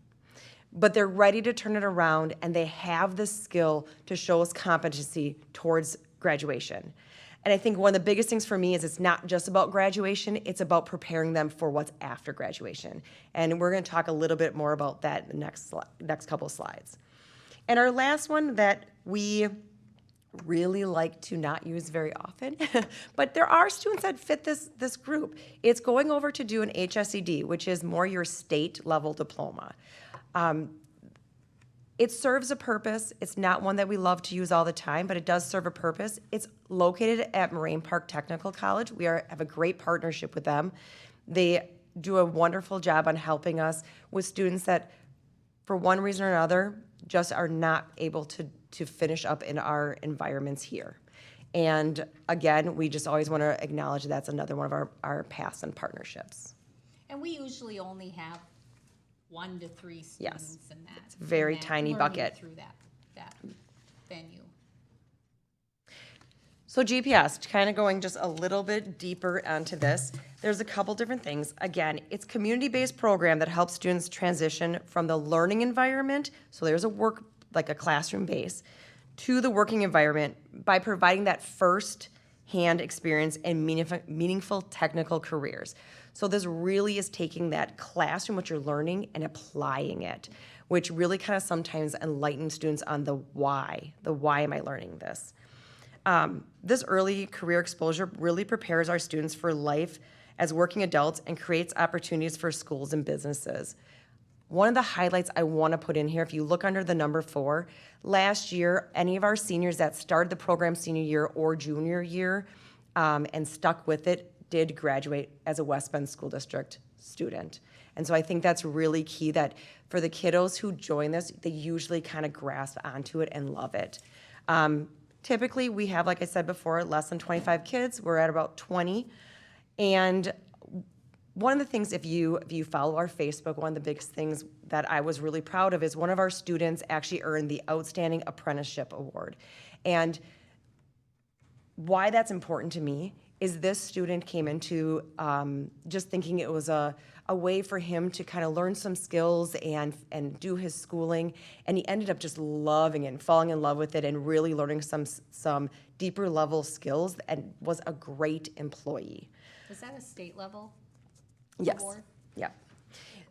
S7: But they're ready to turn it around and they have the skill to show us competency towards graduation. And I think one of the biggest things for me is it's not just about graduation, it's about preparing them for what's after graduation. And we're going to talk a little bit more about that in the next couple of slides. And our last one that we really like to not use very often, but there are students that fit this group. It's going over to do an HSED, which is more your state level diploma. It serves a purpose. It's not one that we love to use all the time, but it does serve a purpose. It's located at Moraine Park Technical College. We have a great partnership with them. They do a wonderful job on helping us with students that, for one reason or another, just are not able to finish up in our environments here. And again, we just always want to acknowledge that's another one of our paths and partnerships.
S6: And we usually only have 1 to 3 students in that. It's
S7: a very
S6: in that
S7: tiny
S6: learning
S7: bucket.
S6: Through that venue.
S7: So GPS, kind of going just a little bit deeper onto this, there's a couple different things. Again, it's a community-based program that helps students transition from the learning environment, so there's a work, like a classroom base, to the working environment by providing that first-hand experience and meaningful technical careers. So this really is taking that classroom, what you're learning, and applying it, which really kind of sometimes enlightens students on the why am I learning this? This early career exposure really prepares our students for life as working adults and creates opportunities for schools and businesses. One of the highlights I want to put in here, if you look under the number 4, last year, any of our seniors that started the program senior year or junior year and stuck with it did graduate as a West Bend School District student. And so I think that's really key that for the kiddos who join this, they usually kind of grasp onto it and love it. Typically, we have, like I said before, less than 25 kids. We're at about 20. And one of the things, if you follow our Facebook, one of the biggest things that I was really proud of is one of our students actually earned the Outstanding Apprenticeship Award. And Why that's important to me is this student came into just thinking it was a way for him to kind of learn some skills and do his schooling, and he ended up just loving it and falling in love with it and really learning some deeper level skills and was a great employee.
S6: Was that a state level?
S7: Yes.
S6: Award?
S7: Yeah.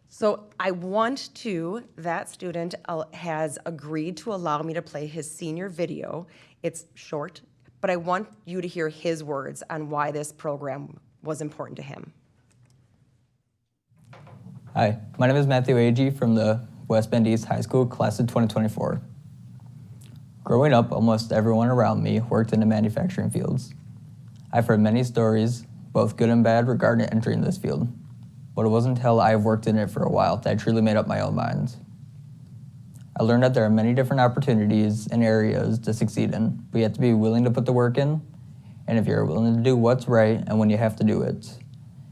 S7: So that student has agreed to allow me to play his senior video. It's short, but I want you to hear his words on why this program was important to him.
S8: Hi, my name is Matthew Agee from the West Bend East High School class of 2024. Growing up, almost everyone around me worked in the manufacturing fields. I've heard many stories, both good and bad, regarding entering this field, but it wasn't until I've worked in it for a while that I truly made up my own mind. I learned that there are many different opportunities and areas to succeed in, but you have to be willing to put the work in, and if you're willing to do what's right and when you have to do it,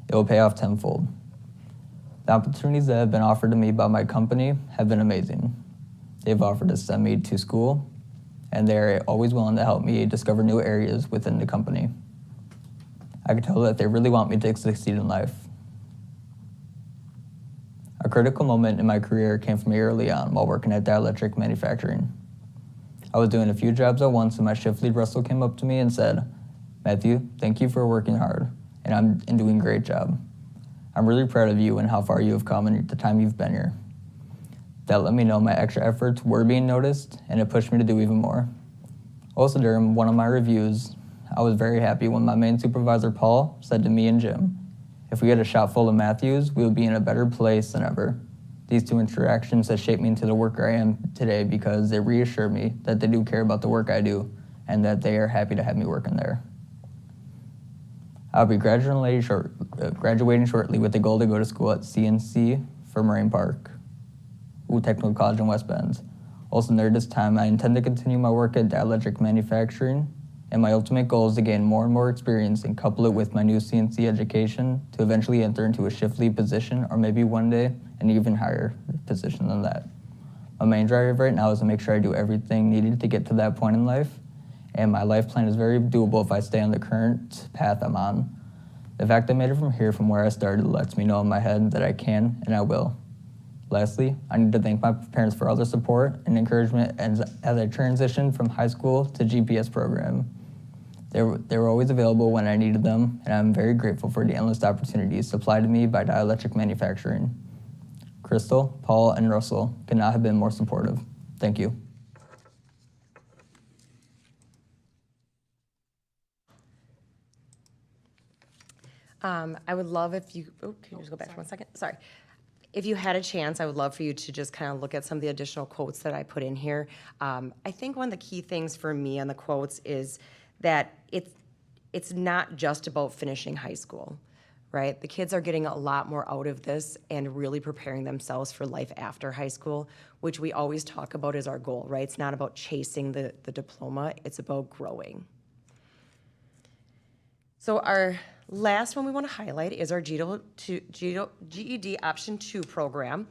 S8: it will pay off tenfold. The opportunities that have been offered to me by my company have been amazing. They've offered to send me to school, and they're always willing to help me discover new areas within the company. I can tell that they really want me to succeed in life. A critical moment in my career came for me early on while working at Dielectric Manufacturing. I was doing a few jobs at once, and my shift lead, Russell, came up to me and said, "Matthew, thank you for working hard, and doing a great job. I'm really proud of you and how far you have come in the time you've been here." That let me know my extra efforts were being noticed, and it pushed me to do even more. Also, during one of my reviews, I was very happy when my main supervisor, Paul, said to me and Jim, "If we had a shop full of Matthews, we would be in a better place than ever." These two interactions have shaped me into the worker I am today because they reassure me that they do care about the work I do and that they are happy to have me working there. I'll be graduating shortly with the goal to go to school at CNC for Moraine Park, Technical College in West Bend. Also, near this time, I intend to continue my work at Dielectric Manufacturing, and my ultimate goal is to gain more and more experience and couple it with my new CNC education to eventually enter into a shift lead position, or maybe one day an even higher position than that. My main drive right now is to make sure I do everything needed to get to that point in life, and my life plan is very doable if I stay on the current path I'm on. The fact I made it from here, from where I started, lets me know in my head that I can and I will. Lastly, I need to thank my parents for all their support and encouragement as I transitioned from high school to GPS program. They were always available when I needed them, and I'm very grateful for the endless opportunities supplied to me by Dielectric Manufacturing. Crystal, Paul, and Russell could not have been more supportive. Thank you.
S7: I would love if you, can you just go back for 1 second? Sorry. If you had a chance, I would love for you to just kind of look at some of the additional quotes that I put in here. I think one of the key things for me on the quotes is that it's not just about finishing high school, right? The kids are getting a lot more out of this and really preparing themselves for life after high school, which we always talk about as our goal, right? It's not about chasing the diploma, it's about growing. So our last one we want to highlight is our GED Option 2 program.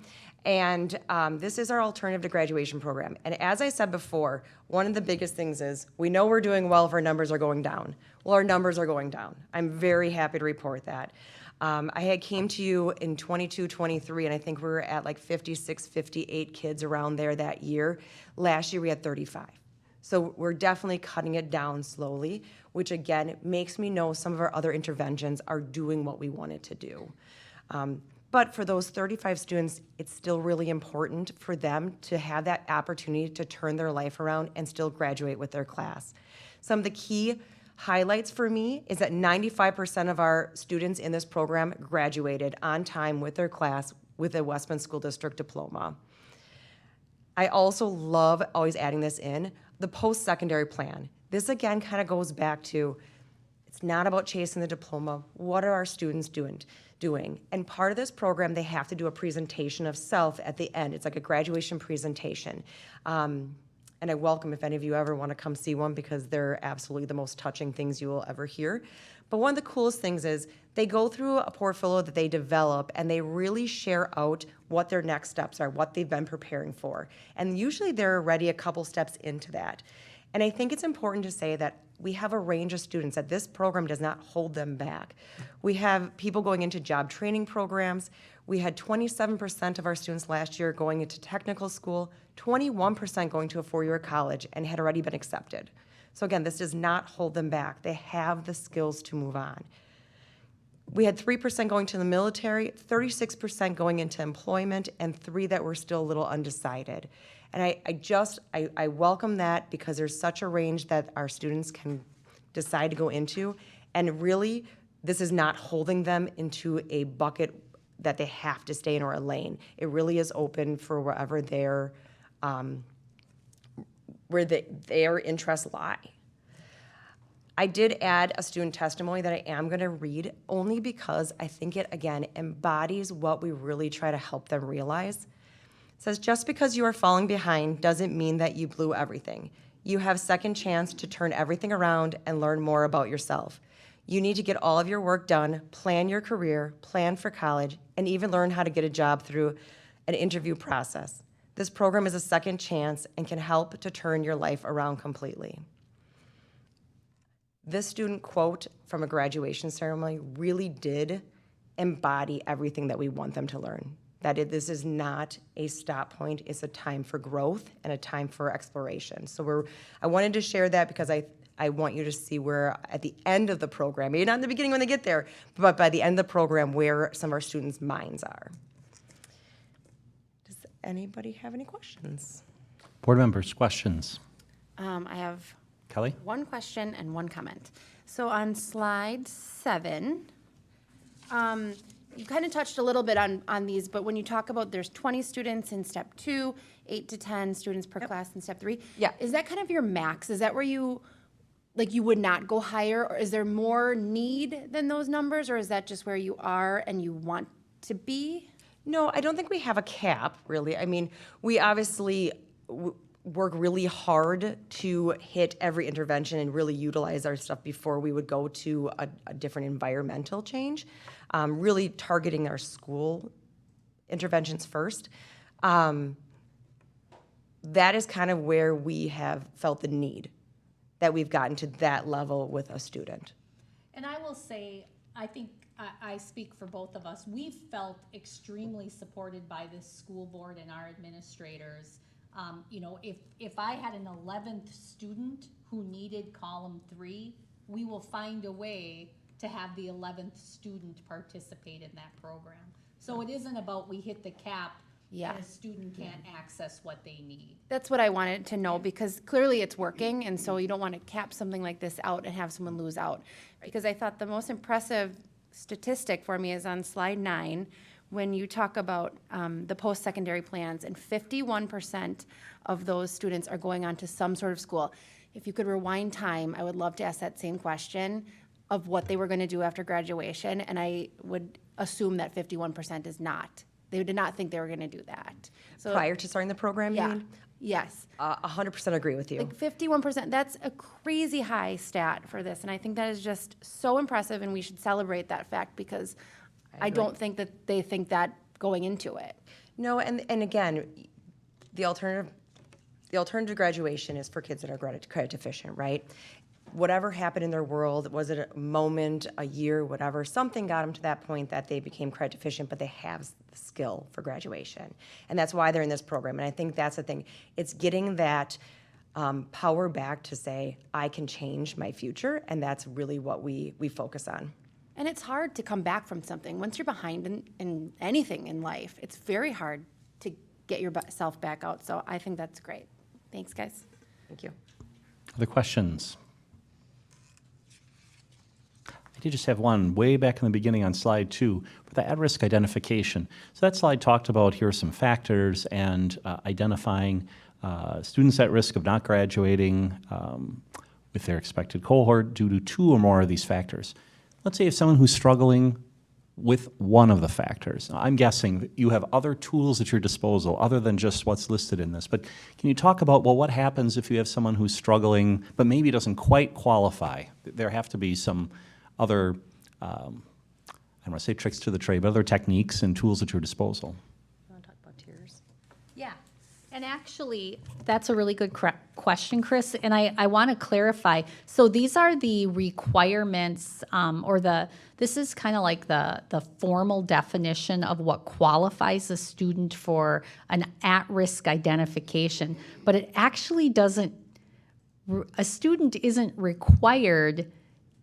S7: And this is our alternative to graduation program. And as I said before, one of the biggest things is we know we're doing well if our numbers are going down. Well, our numbers are going down. I'm very happy to report that. I had came to you in 22, 23, and I think we were at like 56, 58 kids around there that year. Last year we had 35. So we're definitely cutting it down slowly, which again makes me know some of our other interventions are doing what we wanted to do. But for those 35 students, it's still really important for them to have that opportunity to turn their life around and still graduate with their class. Some of the key highlights for me is that 95% of our students in this program graduated on time with their class with a West Bend School District diploma. I also love always adding this in, the post-secondary plan. This again kind of goes back to, it's not about chasing the diploma. What are our students doing? And part of this program, they have to do a presentation of self at the end. It's like a graduation presentation. And I welcome if any of you ever want to come see one because they're absolutely the most touching things you will ever hear. But one of the coolest things is they go through a portfolio that they develop and they really share out what their next steps are, what they've been preparing for. And usually they're already a couple steps into that. And I think it's important to say that we have a range of students, that this program does not hold them back. We have people going into job training programs. We had 27% of our students last year going into technical school, 21% going to a four-year college and had already been accepted. So again, this does not hold them back. They have the skills to move on. We had 3% going to the military, 36% going into employment, and 3 that were still a little undecided. And I welcome that because there's such a range that our students can decide to go into. And really, this is not holding them into a bucket that they have to stay in or a lane. It really is open for wherever their interests lie. I did add a student testimony that I am going to read only because I think it, again, embodies what we really try to help them realize. It says, just because you are falling behind doesn't mean that you blew everything. You have second chance to turn everything around and learn more about yourself. You need to get all of your work done, plan your career, plan for college, and even learn how to get a job through an interview process. This program is a second chance and can help to turn your life around completely. This student quote from a graduation ceremony really did embody everything that we want them to learn. This is not a stop point, it's a time for growth and a time for exploration. So I wanted to share that because I want you to see where at the end of the program, maybe not in the beginning when they get there, but by the end of the program where some of our students' minds are. Does anybody have any questions?
S1: Board members, questions?
S9: I have
S1: Kelly?
S9: one question and one comment. So on slide 7, you kind of touched a little bit on these, but when you talk about there's 20 students in step 2, 8 to 10 students per class in step 3.
S7: Yeah.
S9: Is that kind of your max? Is that where you would not go higher? Or is there more need than those numbers? Or is that just where you are and you want to be?
S7: No, I don't think we have a cap, really. I mean, we obviously work really hard to hit every intervention and really utilize our stuff before we would go to a different environmental change, really targeting our school interventions first. That is kind of where we have felt the need, that we've gotten to that level with a student.
S6: And I will say, I think I speak for both of us. We've felt extremely supported by this school board and our administrators. If I had an 11th student who needed column 3, we will find a way to have the 11th student participate in that program. So it isn't about we hit the cap
S9: Yeah.
S6: and a student can't access what they need.
S9: That's what I wanted to know, because clearly it's working, and so you don't want to cap something like this out and have someone lose out. Because I thought the most impressive statistic for me is on slide 9, when you talk about the post-secondary plans, and 51% of those students are going on to some sort of school. If you could rewind time, I would love to ask that same question of what they were going to do after graduation, and I would assume that 51% is not. They did not think they were going to do that. So
S7: Prior to starting the program, you
S9: yeah,
S7: mean?
S9: yes.
S7: 100% agree with you.
S9: Like 51%, that's a crazy high stat for this, and I think that is just so impressive, and we should celebrate that fact, because I don't think that they think that going into it.
S7: No, and again, the alternative to graduation is for kids that are credit deficient, right? Whatever happened in their world, was it a moment, a year, whatever, something got them to that point that they became credit deficient, but they have the skill for graduation. And that's why they're in this program. And I think that's the thing. It's getting that power back to say, I can change my future, and that's really what we focus on.
S9: And it's hard to come back from something. Once you're behind in anything in life, it's very hard to get yourself back out. So I think that's great. Thanks, guys.
S7: Thank you.
S1: Other questions? I did just have one way back in the beginning on slide 2 for the at-risk identification. So that slide talked about here are some factors and identifying students at risk of not graduating with their expected cohort due to 2 or more of these factors. Let's say if someone who's struggling with one of the factors. Now, I'm guessing that you have other tools at your disposal other than just what's listed in this, but can you talk about, well, what happens if you have someone who's struggling but maybe doesn't quite qualify? There have to be some other, I don't want to say tricks to the trade, but other techniques and tools at your disposal.
S7: You want to talk about tiers?
S6: Yeah. And actually, that's a really good question, Chris, and I want to clarify. So these are the requirements, this is kind of like the formal definition of what qualifies a student for an at-risk identification, but it actually doesn't, a student isn't required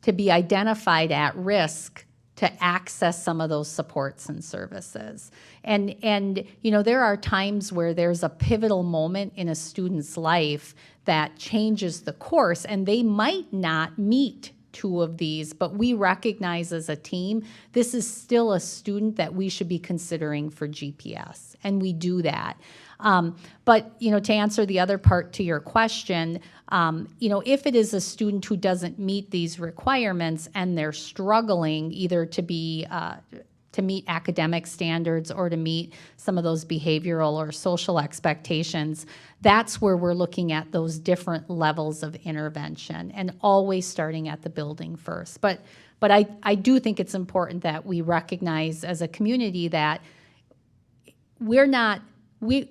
S6: to be identified at risk to access some of those supports and services. And you know, there are times where there's a pivotal moment in a student's life that changes the course, and they might not meet two of these, but we recognize as a team, this is still a student that we should be considering for GPS, and we do that. But, you know, to answer the other part to your question, you know, if it is a student who doesn't meet these requirements and they're struggling either to be, to meet academic standards or to meet some of those behavioral or social expectations, that's where we're looking at those different levels of intervention and always starting at the building first. But I do think it's important that we recognize as a community that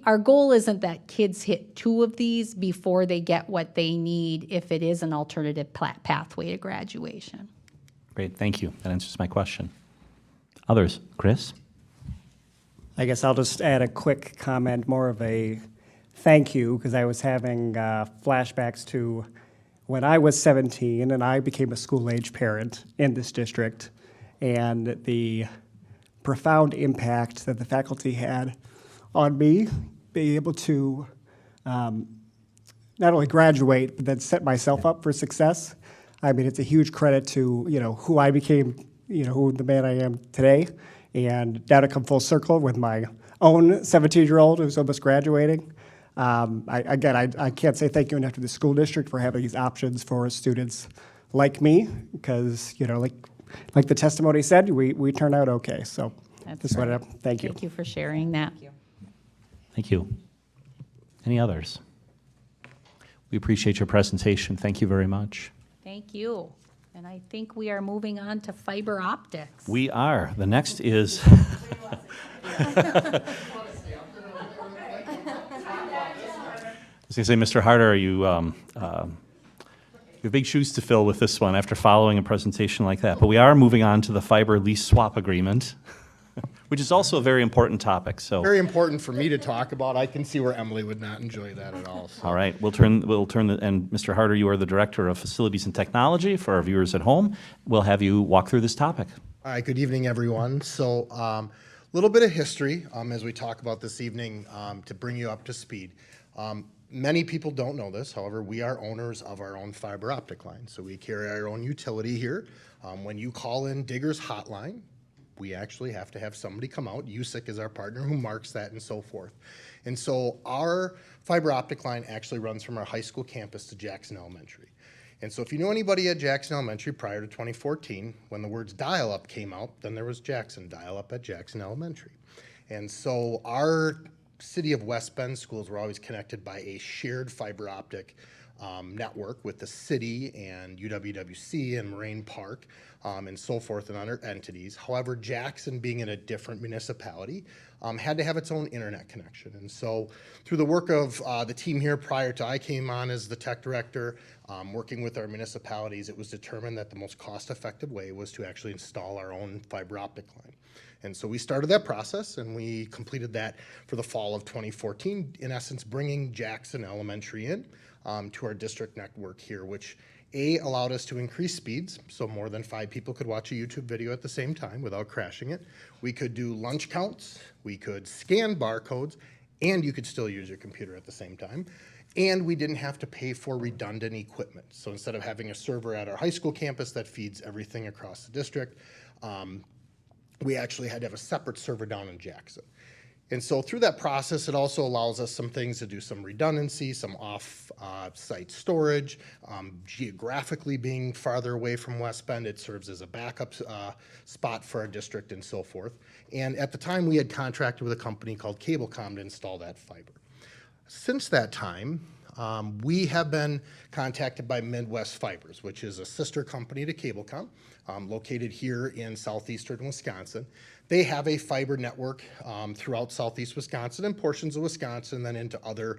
S6: our goal isn't that kids hit two of these before they get what they need if it is an alternative pathway to graduation.
S1: Great, thank you. That answers my question. Others? Chris?
S10: I guess I'll just add a quick comment, more of a thank you, because I was having flashbacks to when I was 17 and I became a school-age parent in this district, and the profound impact that the faculty had on me, being able to not only graduate, but then set myself up for success. I mean, it's a huge credit to, you know, who I became, you know, who the man I am today, and now to come full circle with my own 17-year-old who's almost graduating. I can't say thank you enough to the school district for having these options for students like me, because, you know, like the testimony said, we turned out okay. So
S6: That's
S10: just wanted to thank you.
S6: Thank you for sharing that.
S1: Thank you. Any others? We appreciate your presentation. Thank you very much.
S6: Thank you. And I think we are moving on to fiber optics.
S1: We are. The next is I was going to say, Mr. Harder, you have big shoes to fill with this one after following a presentation like that. But we are moving on to the fiber lease swap agreement, which is also a very important topic. So,
S11: Very important for me to talk about. I can see where Emily would not enjoy that at all. So.
S1: all right, and Mr. Harder, you are the Director of Facilities and Technology for our viewers at home. We'll have you walk through this topic.
S11: All right, good evening, everyone. So, a little bit of history as we talk about this evening to bring you up to speed. Many people don't know this, however, we are owners of our own fiber optic line. So we carry our own utility here. When you call in Digger's hotline, we actually have to have somebody come out. USIC is our partner who marks that and so forth. And so our fiber optic line actually runs from our high school campus to Jackson Elementary. And so if you know anybody at Jackson Elementary prior to 2014, when the words dial-up came out, then there was Jackson, dial-up at Jackson Elementary. And so our City of West Bend schools were always connected by a shared fiber optic network with the city and UWWC and Moraine Park and so forth and other entities. However, Jackson, being in a different municipality, had to have its own internet connection. And so through the work of the team here prior to I came on as the tech director, working with our municipalities, it was determined that the most cost-effective way was to actually install our own fiber optic line. And so we started that process, and we completed that for the fall of 2014, in essence bringing Jackson Elementary in to our district network here, which allowed us to increase speeds, so more than 5 people could watch a YouTube video at the same time without crashing it. We could do lunch counts, we could scan barcodes, and you could still use your computer at the same time. And we didn't have to pay for redundant equipment. So instead of having a server at our high school campus that feeds everything across the district, we actually had to have a separate server down in Jackson. And so through that process, it also allows us some things to do some redundancy, some off-site storage. Geographically being farther away from West Bend, it serves as a backup spot for our district and so forth. And at the time, we had contracted with a company called Cablecom to install that fiber. Since that time, We have been contacted by Midwest Fibers, which is a sister company to Cablecom, located here in southeastern Wisconsin. They have a fiber network throughout southeast Wisconsin and portions of Wisconsin, and then into other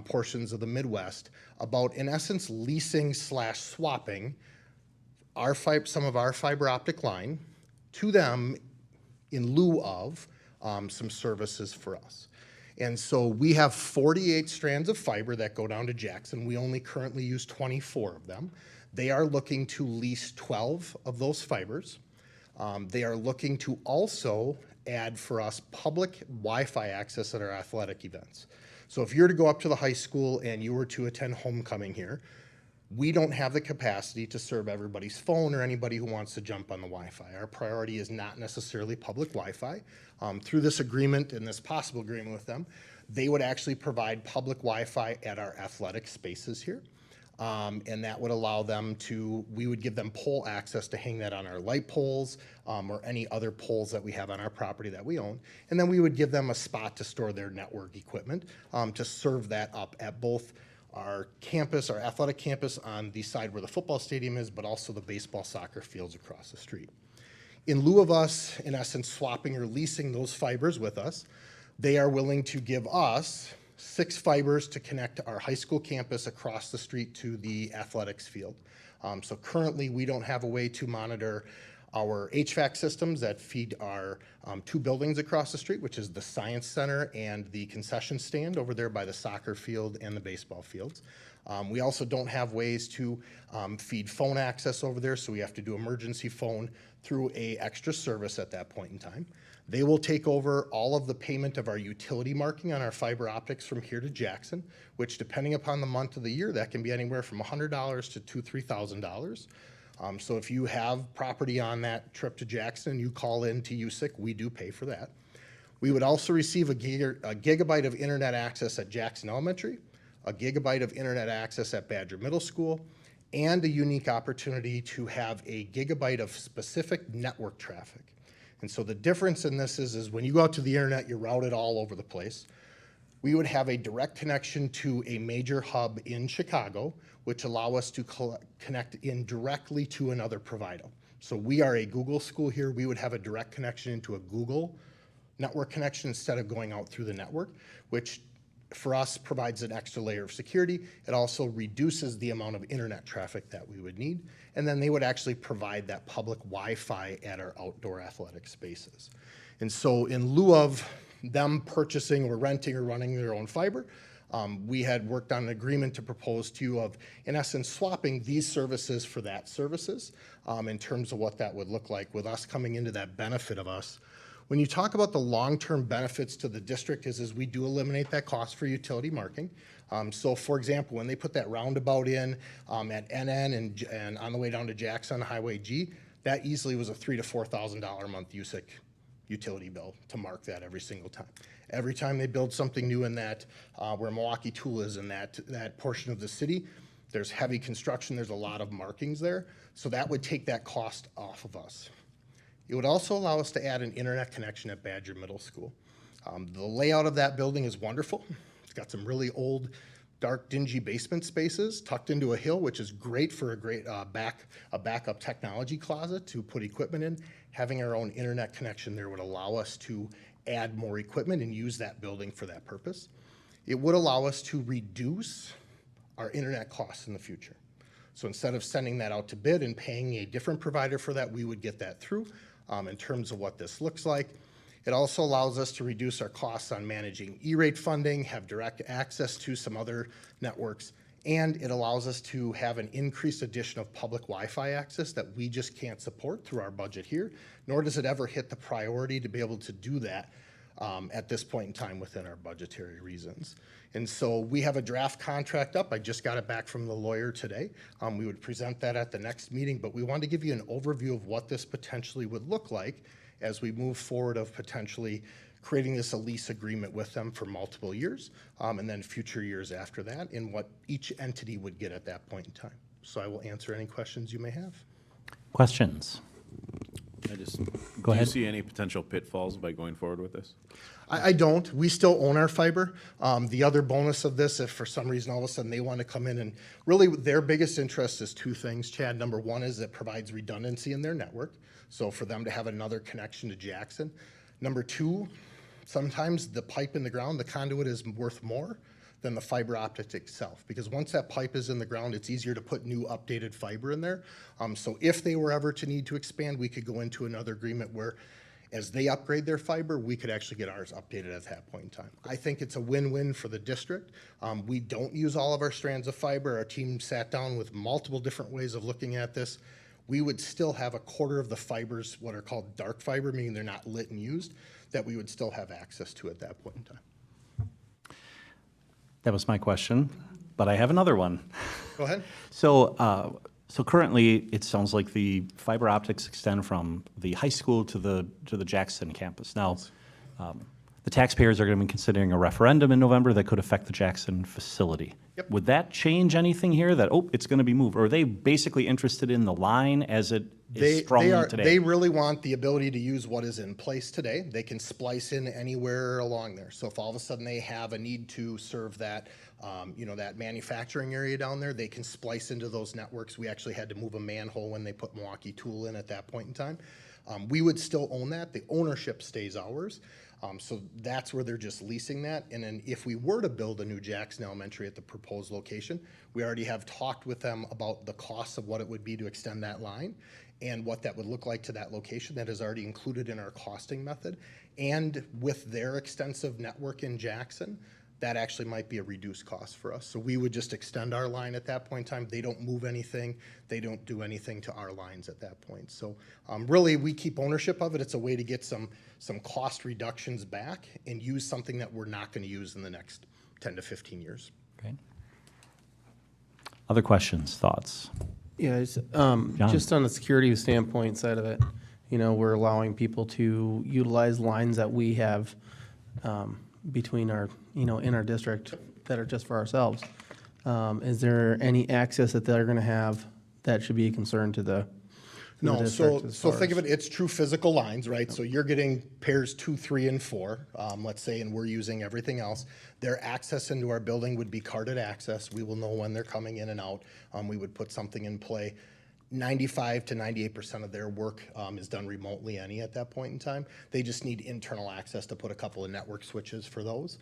S11: portions of the Midwest, about, in essence, leasing/swapping some of our fiber optic line to them in lieu of some services for us. And so we have 48 strands of fiber that go down to Jackson. We only currently use 24 of them. They are looking to lease 12 of those fibers. They are looking to also add for us public Wi-Fi access at our athletic events. So if you're to go up to the high school and you were to attend homecoming here, we don't have the capacity to serve everybody's phone or anybody who wants to jump on the Wi-Fi. Our priority is not necessarily public Wi-Fi. Through this agreement and this possible agreement with them, they would actually provide public Wi-Fi at our athletic spaces here. And that would allow them to, we would give them pole access to hang that on our light poles or any other poles that we have on our property that we own. And then we would give them a spot to store their network equipment to serve that up at both our campus, our athletic campus on the side where the football stadium is, but also the baseball, soccer fields across the street. In lieu of us, in essence, swapping or leasing those fibers with us, they are willing to give us 6 fibers to connect our high school campus across the street to the athletics field. So currently, we don't have a way to monitor our HVAC systems that feed our 2 buildings across the street, which is the Science Center and the concession stand over there by the soccer field and the baseball fields. We also don't have ways to feed phone access over there, so we have to do emergency phone through a extra service at that point in time. They will take over all of the payment of our utility marking on our fiber optics from here to Jackson, which depending upon the month of the year, that can be anywhere from $100 to $2,000, $3,000. So if you have property on that trip to Jackson and you call in to USIC, we do pay for that. We would also receive a gigabyte of internet access at Jackson Elementary, a gigabyte of internet access at Badger Middle School, and a unique opportunity to have a gigabyte of specific network traffic. And so the difference in this is when you go out to the internet, you're routed all over the place. We would have a direct connection to a major hub in Chicago, which allow us to connect in directly to another provider. So we are a Google school here. We would have a direct connection into a Google network connection instead of going out through the network, which for us provides an extra layer of security. It also reduces the amount of internet traffic that we would need. And then they would actually provide that public Wi-Fi at our outdoor athletic spaces. And so in lieu of them purchasing or renting or running their own fiber, we had worked on an agreement to propose to you of, in essence, swapping these services for that services in terms of what that would look like with us coming into that benefit of us. When you talk about the long-term benefits to the district is we do eliminate that cost for utility marking. So for example, when they put that roundabout in at NN and on the way down to Jackson Highway G, that easily was a $3,000 to $4,000 a month USIC utility bill to mark that every single time. Every time they build something new in that, where Milwaukee Tool is in that portion of the city, there's heavy construction, there's a lot of markings there. So that would take that cost off of us. It would also allow us to add an internet connection at Badger Middle School. The layout of that building is wonderful. It's got some really old, dark, dingy basement spaces tucked into a hill, which is great for a great backup technology closet to put equipment in. Having our own internet connection there would allow us to add more equipment and use that building for that purpose. It would allow us to reduce our internet costs in the future. So instead of sending that out to bid and paying a different provider for that, we would get that through in terms of what this looks like. It also allows us to reduce our costs on managing E-rate funding, have direct access to some other networks, and it allows us to have an increased addition of public Wi-Fi access that we just can't support through our budget here, nor does it ever hit the priority to be able to do that at this point in time within our budgetary reasons. And so we have a draft contract up. I just got it back from the lawyer today. We would present that at the next meeting, but we wanted to give you an overview of what this potentially would look like as we move forward of potentially creating this a lease agreement with them for multiple years, and then future years after that, and what each entity would get at that point in time. So I will answer any questions you may have.
S1: Questions? Go ahead.
S12: Do you see any potential pitfalls by going forward with this?
S11: I don't. We still own our fiber. The other bonus of this, if for some reason all of a sudden they want to come in and really their biggest interest is two things, Chad. Number one is it provides redundancy in their network. So for them to have another connection to Jackson. Number two, sometimes the pipe in the ground, the conduit is worth more than the fiber optic itself. Because once that pipe is in the ground, it's easier to put new updated fiber in there. So if they were ever to need to expand, we could go into another agreement where as they upgrade their fiber, we could actually get ours updated at that point in time. I think it's a win-win for the district. We don't use all of our strands of fiber. Our team sat down with multiple different ways of looking at this. We would still have a quarter of the fibers, what are called dark fiber, meaning they're not lit and used, that we would still have access to at that point in time.
S1: That was my question, but I have another one.
S11: Go ahead.
S1: So, so currently, it sounds like the fiber optics extend from the high school to the Jackson campus. Now, the taxpayers are going to be considering a referendum in November that could affect the Jackson facility.
S11: Yep.
S1: Would that change anything here that, oh, it's going to be moved? Or are they basically interested in the line as it is strung today?
S11: They really want the ability to use what is in place today. They can splice in anywhere along there. So if all of a sudden they have a need to serve that, that manufacturing area down there, they can splice into those networks. We actually had to move a manhole when they put Milwaukee Tool in at that point in time. We would still own that. The ownership stays ours. So that's where they're just leasing that. And then if we were to build a new Jackson Elementary at the proposed location, we already have talked with them about the cost of what it would be to extend that line and what that would look like to that location. That is already included in our costing method. And with their extensive network in Jackson, that actually might be a reduced cost for us. So we would just extend our line at that point in time. They don't move anything. They don't do anything to our lines at that point. So really, we keep ownership of it. It's a way to get some cost reductions back and use something that we're not going to use in the next 10 to 15 years.
S1: Okay. Other questions, thoughts?
S13: Yeah, just on the security standpoint side of it, we're allowing people to utilize lines that we have between our, in our district that are just for ourselves. Is there any access that they're going to have that should be a concern to the
S11: No,
S13: district as
S11: so
S13: far
S11: think
S13: as-
S11: of it, it's true physical lines, right? So you're getting pairs 2, 3, and 4, let's say, and we're using everything else. Their access into our building would be carded access. We will know when they're coming in and out. We would put something in play. 95 to 98% of their work is done remotely at that point in time. They just need internal access to put a couple of network switches for those.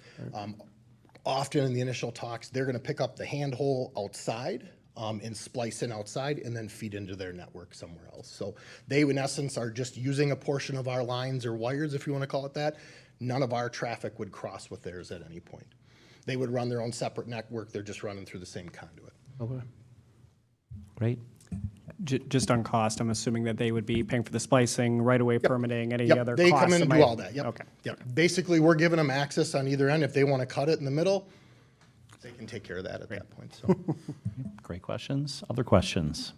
S11: Often in the initial talks, they're going to pick up the handhole outside and splice in outside and then feed into their network somewhere else. So they, in essence, are just using a portion of our lines or wires, if you want to call it that. None of our traffic would cross with theirs at any point. They would run their own separate network. They're just running through the same conduit.
S13: Okay.
S1: Great.
S10: Just on cost, I'm assuming that they would be paying for the splicing, right-of-way permitting, any
S11: Yep,
S10: other
S11: they
S10: costs.
S11: come in and
S10: that
S11: do
S10: might-
S11: all that, yep.
S10: Okay.
S11: Yep. Basically, we're giving them access on either end. If they want to cut it in the middle, they can take care of that at that point, so.
S1: Great questions. Other questions?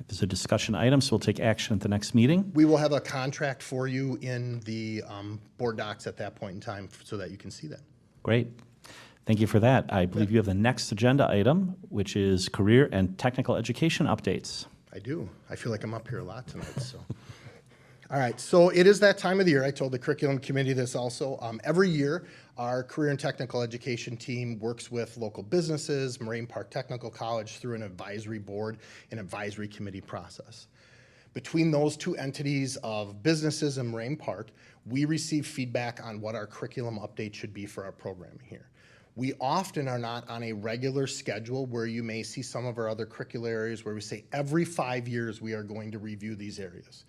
S1: This is a discussion item, so we'll take action at the next meeting.
S11: We will have a contract for you in the board docs at that point in time so that you can see that.
S1: Great. Thank you for that. I believe you have the next agenda item, which is career and technical education updates.
S11: I do. I feel like I'm up here a lot tonight, so. All right, so it is that time of the year. I told the curriculum committee this also. Every year, our career and technical education team works with local businesses, Moraine Park Technical College, through an advisory board and advisory committee process. Between those two entities of businesses and Moraine Park, we receive feedback on what our curriculum update should be for our programming here. We often are not on a regular schedule where you may see some of our other curricular areas where we say every 5 years we are going to review these areas.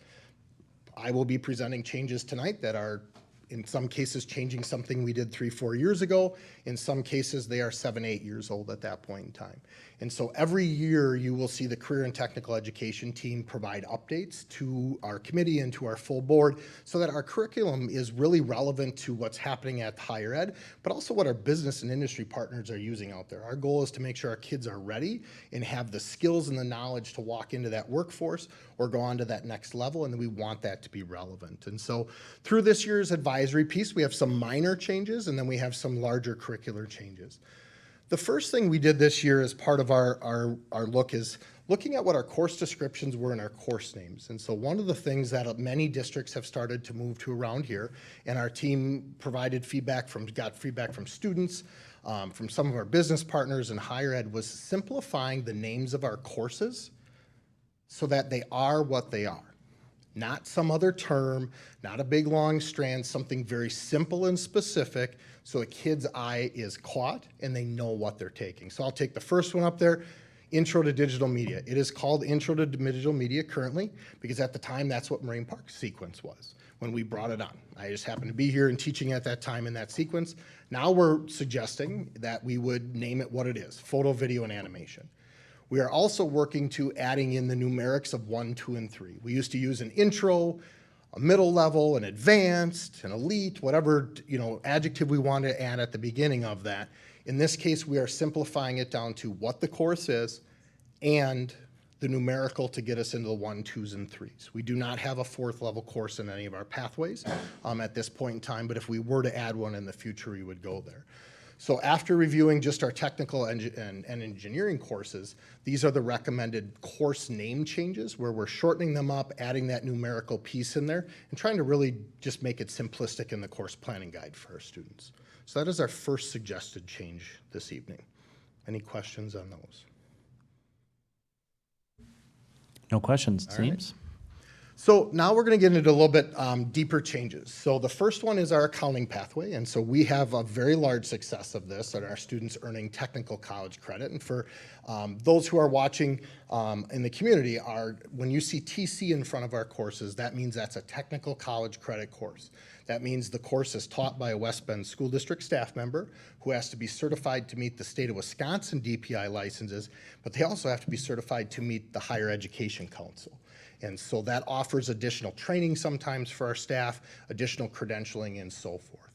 S11: I will be presenting changes tonight that are, in some cases, changing something we did 3, 4 years ago. In some cases, they are 7, 8 years old at that point in time. And so every year, you will see the career and technical education team provide updates to our committee and to our full board so that our curriculum is really relevant to what's happening at higher ed, but also what our business and industry partners are using out there. Our goal is to make sure our kids are ready and have the skills and the knowledge to walk into that workforce or go on to that next level, and we want that to be relevant. And so through this year's advisory piece, we have some minor changes, and then we have some larger curricular changes. The first thing we did this year as part of our look is looking at what our course descriptions were and our course names. And so one of the things that many districts have started to move to around here, and our team got feedback from students, from some of our business partners in higher ed, was simplifying the names of our courses so that they are what they are. Not some other term, not a big long strand, something very simple and specific so a kid's eye is caught and they know what they're taking. So I'll take the first one up there, Intro to Digital Media. It is called Intro to Digital Media currently because at the time that's what Moraine Park's sequence was when we brought it on. I just happened to be here and teaching at that time in that sequence. Now we're suggesting that we would name it what it is, photo, video, and animation. We are also working to adding in the numerics of 1, 2, and 3. We used to use an intro, a middle level, an advanced, an elite, whatever adjective we wanted to add at the beginning of that. In this case, we are simplifying it down to what the course is and the numerical to get us into the 1, 2s, and 3s. We do not have a 4th level course in any of our pathways at this point in time, but if we were to add one in the future, we would go there. So after reviewing just our technical and engineering courses, these are the recommended course name changes where we're shortening them up, adding that numerical piece in there, and trying to really just make it simplistic in the course planning guide for our students. So that is our first suggested change this evening. Any questions on those?
S1: No questions, it
S11: All right.
S1: seems.
S11: So now we're going to get into a little bit deeper changes. So the first one is our accounting pathway. And so we have a very large success of this, that our students earning technical college credit. And for those who are watching in the community, when you see TC in front of our courses, that means that's a technical college credit course. That means the course is taught by a West Bend School District staff member who has to be certified to meet the state of Wisconsin DPI licenses, but they also have to be certified to meet the Higher Education Council. And so that offers additional training sometimes for our staff, additional credentialing, and so forth.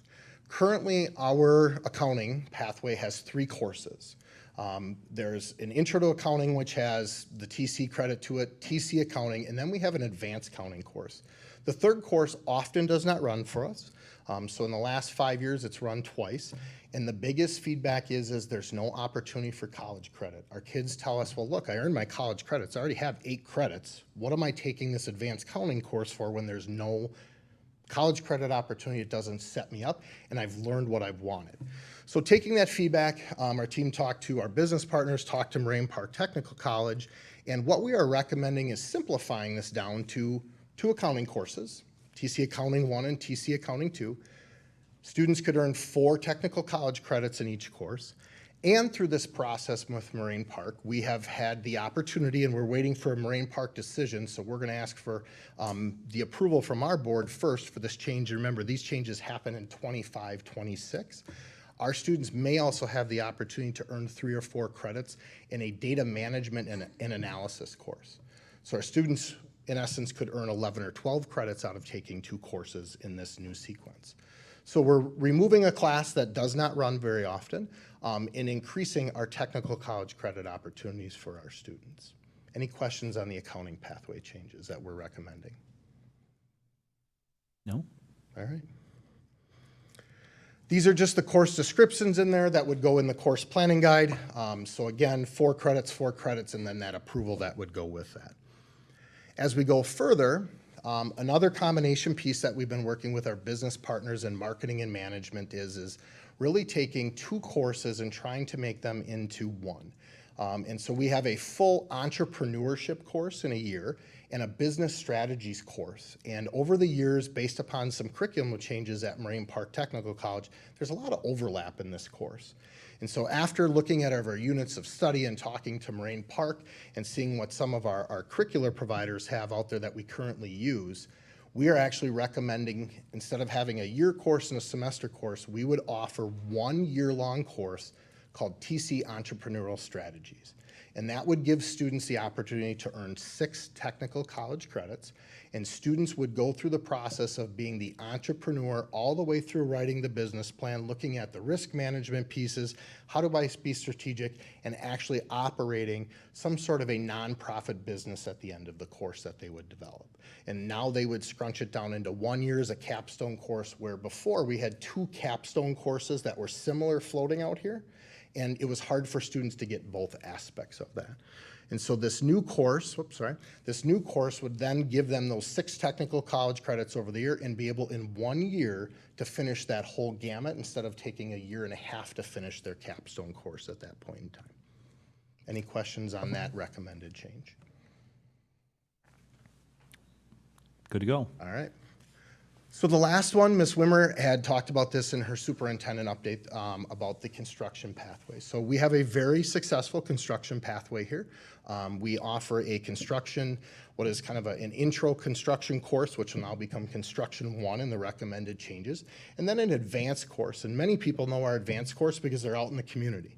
S11: Currently, our accounting pathway has 3 courses. There's an Intro to Accounting, which has the TC credit to it, TC Accounting, and then we have an Advanced Accounting course. The 3rd course often does not run for us. So in the last 5 years, it's run twice. And the biggest feedback is there's no opportunity for college credit. Our kids tell us, well, look, I earned my college credits. I already have 8 credits. What am I taking this advanced accounting course for when there's no college credit opportunity? It doesn't set me up, and I've learned what I've wanted. So taking that feedback, our team talked to our business partners, talked to Moraine Park Technical College, and what we are recommending is simplifying this down to 2 accounting courses, TC Accounting 1 and TC Accounting 2. Students could earn 4 technical college credits in each course. And through this process with Moraine Park, we have had the opportunity, and we're waiting for a Moraine Park decision, so we're going to ask for the approval from our board first for this change. Remember, these changes happen in 25, 26. Our students may also have the opportunity to earn 3 or 4 credits in a data management and analysis course. So our students, in essence, could earn 11 or 12 credits out of taking 2 courses in this new sequence. So we're removing a class that does not run very often and increasing our technical college credit opportunities for our students. Any questions on the accounting pathway changes that we're recommending?
S1: No?
S11: All right. These are just the course descriptions in there that would go in the course planning guide. So again, 4 credits, and then that approval that would go with that. As we go further, another combination piece that we've been working with our business partners in marketing and management is really taking 2 courses and trying to make them into 1. And so we have a full entrepreneurship course in a year and a business strategies course. And over the years, based upon some curriculum changes at Moraine Park Technical College, there's a lot of overlap in this course. And so after looking at our units of study and talking to Moraine Park and seeing what some of our curricular providers have out there that we currently use, we are actually recommending, instead of having a year course and a semester course, we would offer 1 year-long course called TC Entrepreneurial Strategies. And that would give students the opportunity to earn 6 technical college credits, and students would go through the process of being the entrepreneur all the way through writing the business plan, looking at the risk management pieces, how do I be strategic, and actually operating some sort of a nonprofit business at the end of the course that they would develop. And now they would scrunch it down into 1 year as a capstone course, where before we had 2 capstone courses that were similar floating out here. And it was hard for students to get both aspects of that. And so this new course, this new course would then give them those 6 technical college credits over the year and be able in 1 year to finish that whole gamut instead of taking a year and a half to finish their capstone course at that point in time. Any questions on that recommended change?
S1: Good to go.
S11: All right. So the last one, Ms. Wimmer had talked about this in her superintendent update about the construction pathway. So we have a very successful construction pathway here. We offer a construction, what is kind of an intro construction course, which will now become Construction 1 in the recommended changes, and then an advanced course. And many people know our advanced course because they're out in the community.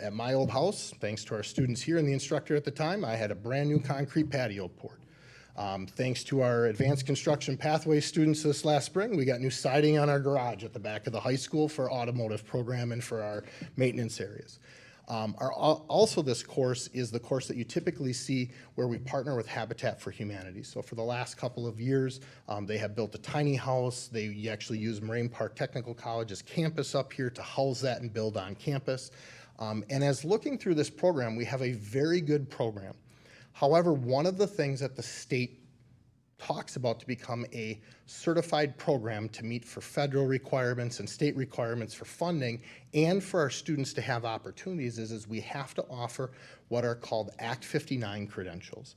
S11: At my old house, thanks to our students here and the instructor at the time, I had a brand new concrete patio poured. Thanks to our advanced construction pathway students this last spring, we got new siding on our garage at the back of the high school for automotive program and for our maintenance areas. Also, this course is the course that you typically see where we partner with Habitat for Humanity. So for the last couple of years, they have built a tiny house. They actually use Moraine Park Technical College's campus up here to house that and build on campus. And as looking through this program, we have a very good program. However, one of the things that the state talks about to become a certified program to meet for federal requirements and state requirements for funding and for our students to have opportunities is we have to offer what are called Act 59 credentials.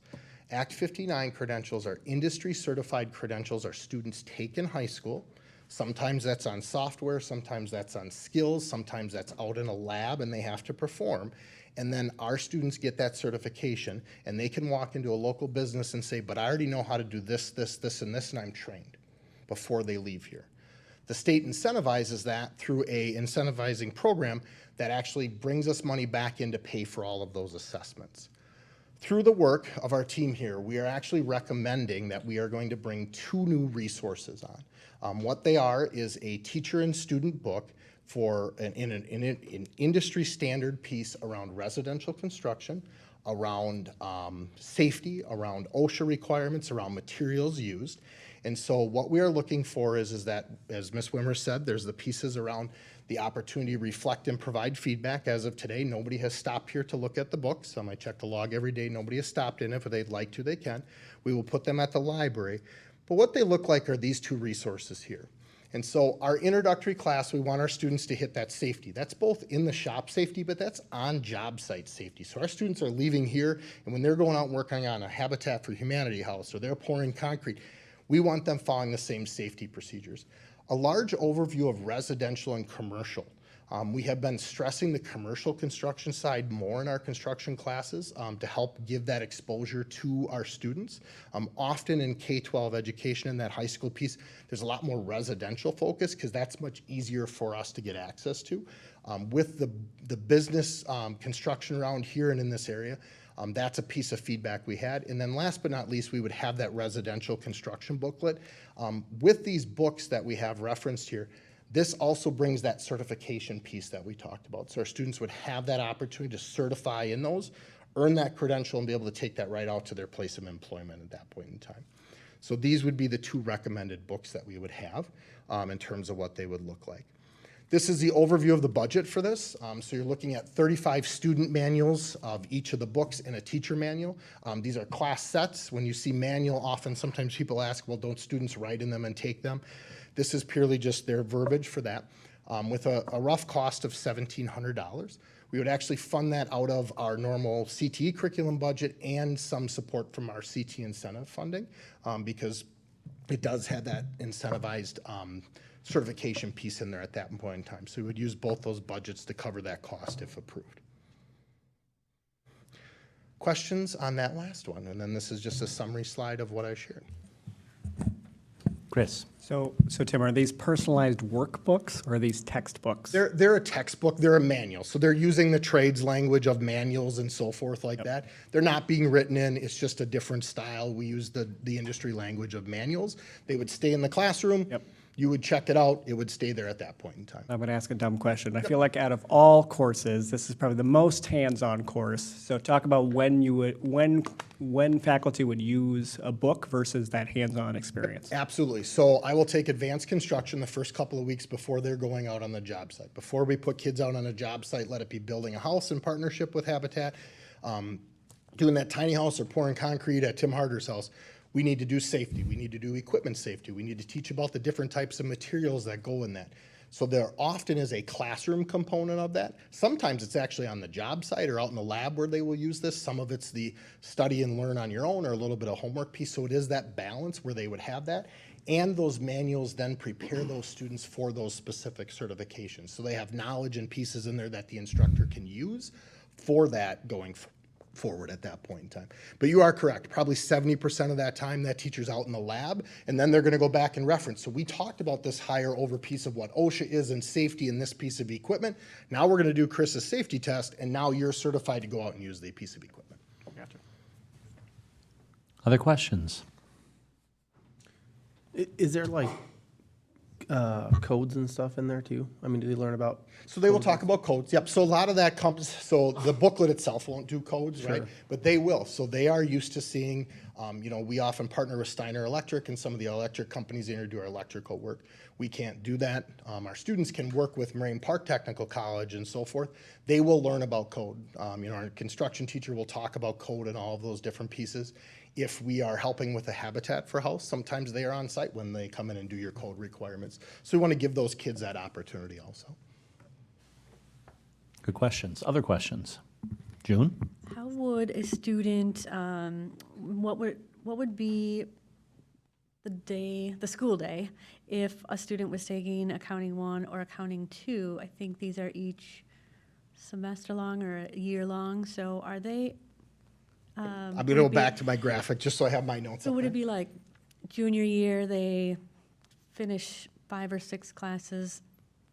S11: Act 59 credentials are industry certified credentials our students take in high school. Sometimes that's on software, sometimes that's on skills, sometimes that's out in a lab and they have to perform. And then our students get that certification and they can walk into a local business and say, but I already know how to do this, this, this, and this, and I'm trained before they leave here. The state incentivizes that through a incentivizing program that actually brings us money back in to pay for all of those assessments. Through the work of our team here, we are actually recommending that we are going to bring 2 new resources on. What they are is a teacher and student book for an industry standard piece around residential construction, around safety, around OSHA requirements, around materials used. And so what we are looking for is that, as Ms. Wimmer said, there's the pieces around the opportunity to reflect and provide feedback. As of today, nobody has stopped here to look at the books. I check the log every day. Nobody has stopped in. If they'd like to, they can. We will put them at the library. But what they look like are these 2 resources here. And so our introductory class, we want our students to hit that safety. That's both in the shop safety, but that's on job site safety. So our students are leaving here, and when they're going out and working on a Habitat for Humanity house or they're pouring concrete, we want them following the same safety procedures. A large overview of residential and commercial. We have been stressing the commercial construction side more in our construction classes to help give that exposure to our students. Often in K-12 education, in that high school piece, there's a lot more residential focus because that's much easier for us to get access to. With the business construction around here and in this area, that's a piece of feedback we had. And then last but not least, we would have that residential construction booklet. With these books that we have referenced here, this also brings that certification piece that we talked about. So our students would have that opportunity to certify in those, earn that credential, and be able to take that right out to their place of employment at that point in time. So these would be the 2 recommended books that we would have in terms of what they would look like. This is the overview of the budget for this. So you're looking at 35 student manuals of each of the books and a teacher manual. These are class sets. When you see manual, often sometimes people ask, well, don't students write in them and take them? This is purely just their verbiage for that. With a rough cost of $1,700. We would actually fund that out of our normal CTE curriculum budget and some support from our CTE incentive funding because it does have that incentivized certification piece in there at that point in time. So we would use both those budgets to cover that cost if approved. Questions on that last one? And then this is just a summary slide of what I shared.
S1: Chris.
S10: So Tim, are these personalized workbooks or are these textbooks?
S11: They're a textbook, they're a manual. So they're using the trades language of manuals and so forth like that. They're not being written in, it's just a different style. We use the industry language of manuals. They would stay in the classroom. You would check it out, it would stay there at that point in time.
S10: I'm going to ask a dumb question. I feel like out of all courses, this is probably the most hands-on course. So talk about when faculty would use a book versus that hands-on experience.
S11: Absolutely. So I will take advanced construction the first couple of weeks before they're going out on the job site. Before we put kids out on a job site, let it be building a house in partnership with Habitat, doing that tiny house or pouring concrete at Tim Harder's house. We need to do safety. We need to do equipment safety. We need to teach about the different types of materials that go in that. So there often is a classroom component of that. Sometimes it's actually on the job site or out in the lab where they will use this. Some of it's the study and learn on your own or a little bit of homework piece. So it is that balance where they would have that. And those manuals then prepare those students for those specific certifications. So they have knowledge and pieces in there that the instructor can use for that going forward at that point in time. But you are correct, probably 70% of that time that teacher's out in the lab, and then they're gonna go back and reference. So we talked about this higher over piece of what OSHA is and safety in this piece of equipment. Now we're gonna do Chris's safety test, and now you're certified to go out and use the piece of equipment.
S10: Gotcha.
S1: Other questions?
S13: Is there like codes and stuff in there too? I mean, do they learn about?
S11: So they will talk about codes, yep. So a lot of that comes, so the booklet itself won't do codes, right? But they will. So they are used to seeing, we often partner with Steiner Electric and some of the electric companies in here do our electrical work. We can't do that. Our students can work with Moraine Park Technical College and so forth. They will learn about code. Our construction teacher will talk about code and all of those different pieces. If we are helping with a Habitat for House, sometimes they are on site when they come in and do your code requirements. So we want to give those kids that opportunity also.
S1: Good questions. Other questions? June?
S14: How would a student, what would be the school day, if a student was taking Accounting 1 or Accounting 2? I think these are each semester long or a year long, so are they?
S11: I'm going to go back to my graphic just so I have my notes
S14: So
S11: up
S14: would
S11: there.
S14: it be like junior year, they finish 5 or 6 classes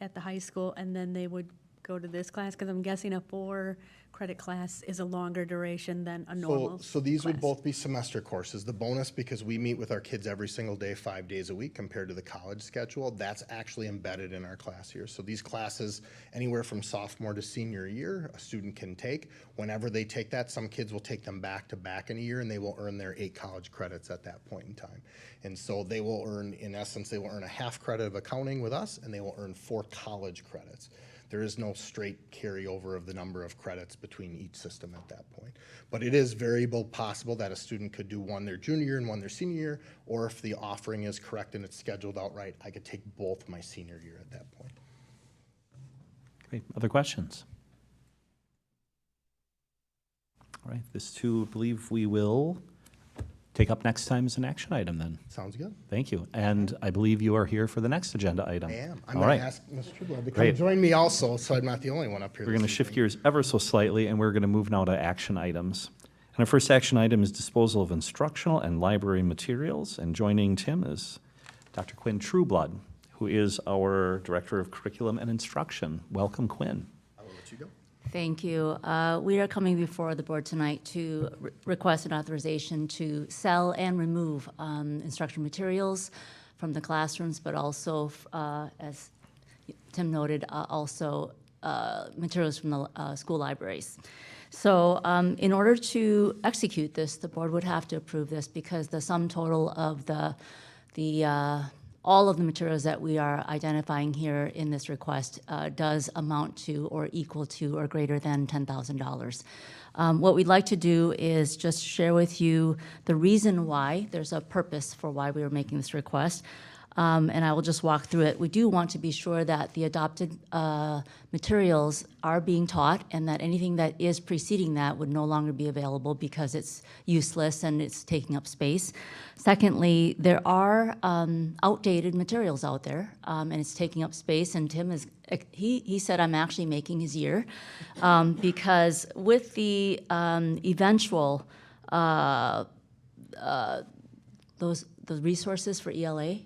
S14: at the high school, and then they would go to this class? Because I'm guessing a 4-credit class is a longer duration than a normal
S11: So these would
S14: class.
S11: both be semester courses. The bonus, because we meet with our kids every single day, 5 days a week compared to the college schedule, that's actually embedded in our class here. So these classes, anywhere from sophomore to senior year, a student can take. Whenever they take that, some kids will take them back to back in a year, and they will earn their 8 college credits at that point in time. And so they will earn, in essence, they will earn a half credit of accounting with us, and they will earn 4 college credits. There is no straight carryover of the number of credits between each system at that point. But it is variable possible that a student could do one their junior year and one their senior year, or if the offering is correct and it's scheduled outright, I could take both my senior year at that point.
S1: Great. Other questions? All right, this too, I believe we will take up next time as an action item then.
S11: Sounds good.
S1: Thank you. And I believe you are here for the next agenda item.
S11: I am. I'm
S1: All
S11: going to
S1: right.
S11: ask Mr. Trudeau to come
S1: Great.
S11: join me also, so I'm not the only one up here.
S1: We're going to
S11: this
S1: shift
S11: evening.
S1: gears ever so slightly, and we're going to move now to action items. And our first action item is disposal of instructional and library materials. And joining Tim is Dr. Quinn Trueblood, who is our Director of Curriculum and Instruction. Welcome, Quinn.
S11: I will let you go.
S15: Thank you. We are coming before the board tonight to request an authorization to sell and remove instructional materials from the classrooms, but also, as Tim noted, also materials from the school libraries. So in order to execute this, the board would have to approve this because the sum total of all of the materials that we are identifying here in this request does amount to or equal to or greater than $10,000. What we'd like to do is just share with you the reason why. There's a purpose for why we are making this request. And I will just walk through it. We do want to be sure that the adopted materials are being taught and that anything that is preceding that would no longer be available because it's useless and it's taking up space. Secondly, there are outdated materials out there and it's taking up space, and Tim is, he said I'm actually making his year because with the eventual, those resources for ELA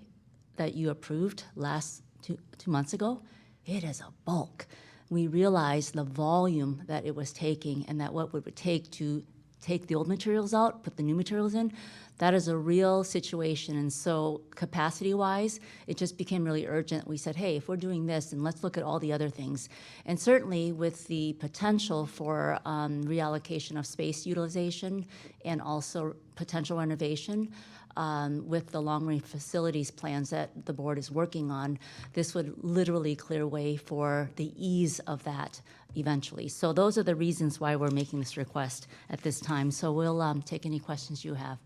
S15: that you approved last two months ago, it is a bulk. We realized the volume that it was taking and that what it would take to take the old materials out, put the new materials in. That is a real situation. And so capacity-wise, it just became really urgent. We said, hey, if we're doing this, then let's look at all the other things. And certainly with the potential for reallocation of space utilization and also potential renovation, with the long-range facilities plans that the board is working on, this would literally clear way for the ease of that eventually. So those are the reasons why we're making this request at this time. So we'll take any questions you have.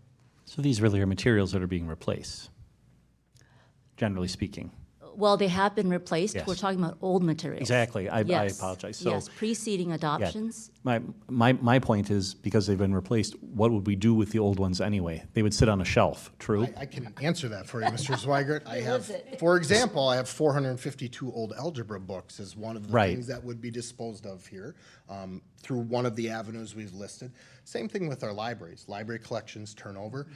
S1: So these really are materials that are being replaced, generally speaking.
S15: Well, they have been replaced.
S1: Yes.
S15: We're talking about old materials.
S1: Exactly. I
S15: Yes.
S1: apologize. So,
S15: Yes, preceding
S1: yeah,
S15: adoptions.
S1: my point is, because they've been replaced, what would we do with the old ones anyway? They would sit on a shelf, true?
S11: I can answer that for you, Mr. Zweigert. I have, for example, I have 452 old algebra books as one of the
S1: Right.
S11: things that would be disposed of here through one of the avenues we've listed. Same thing with our libraries, library collections turnover.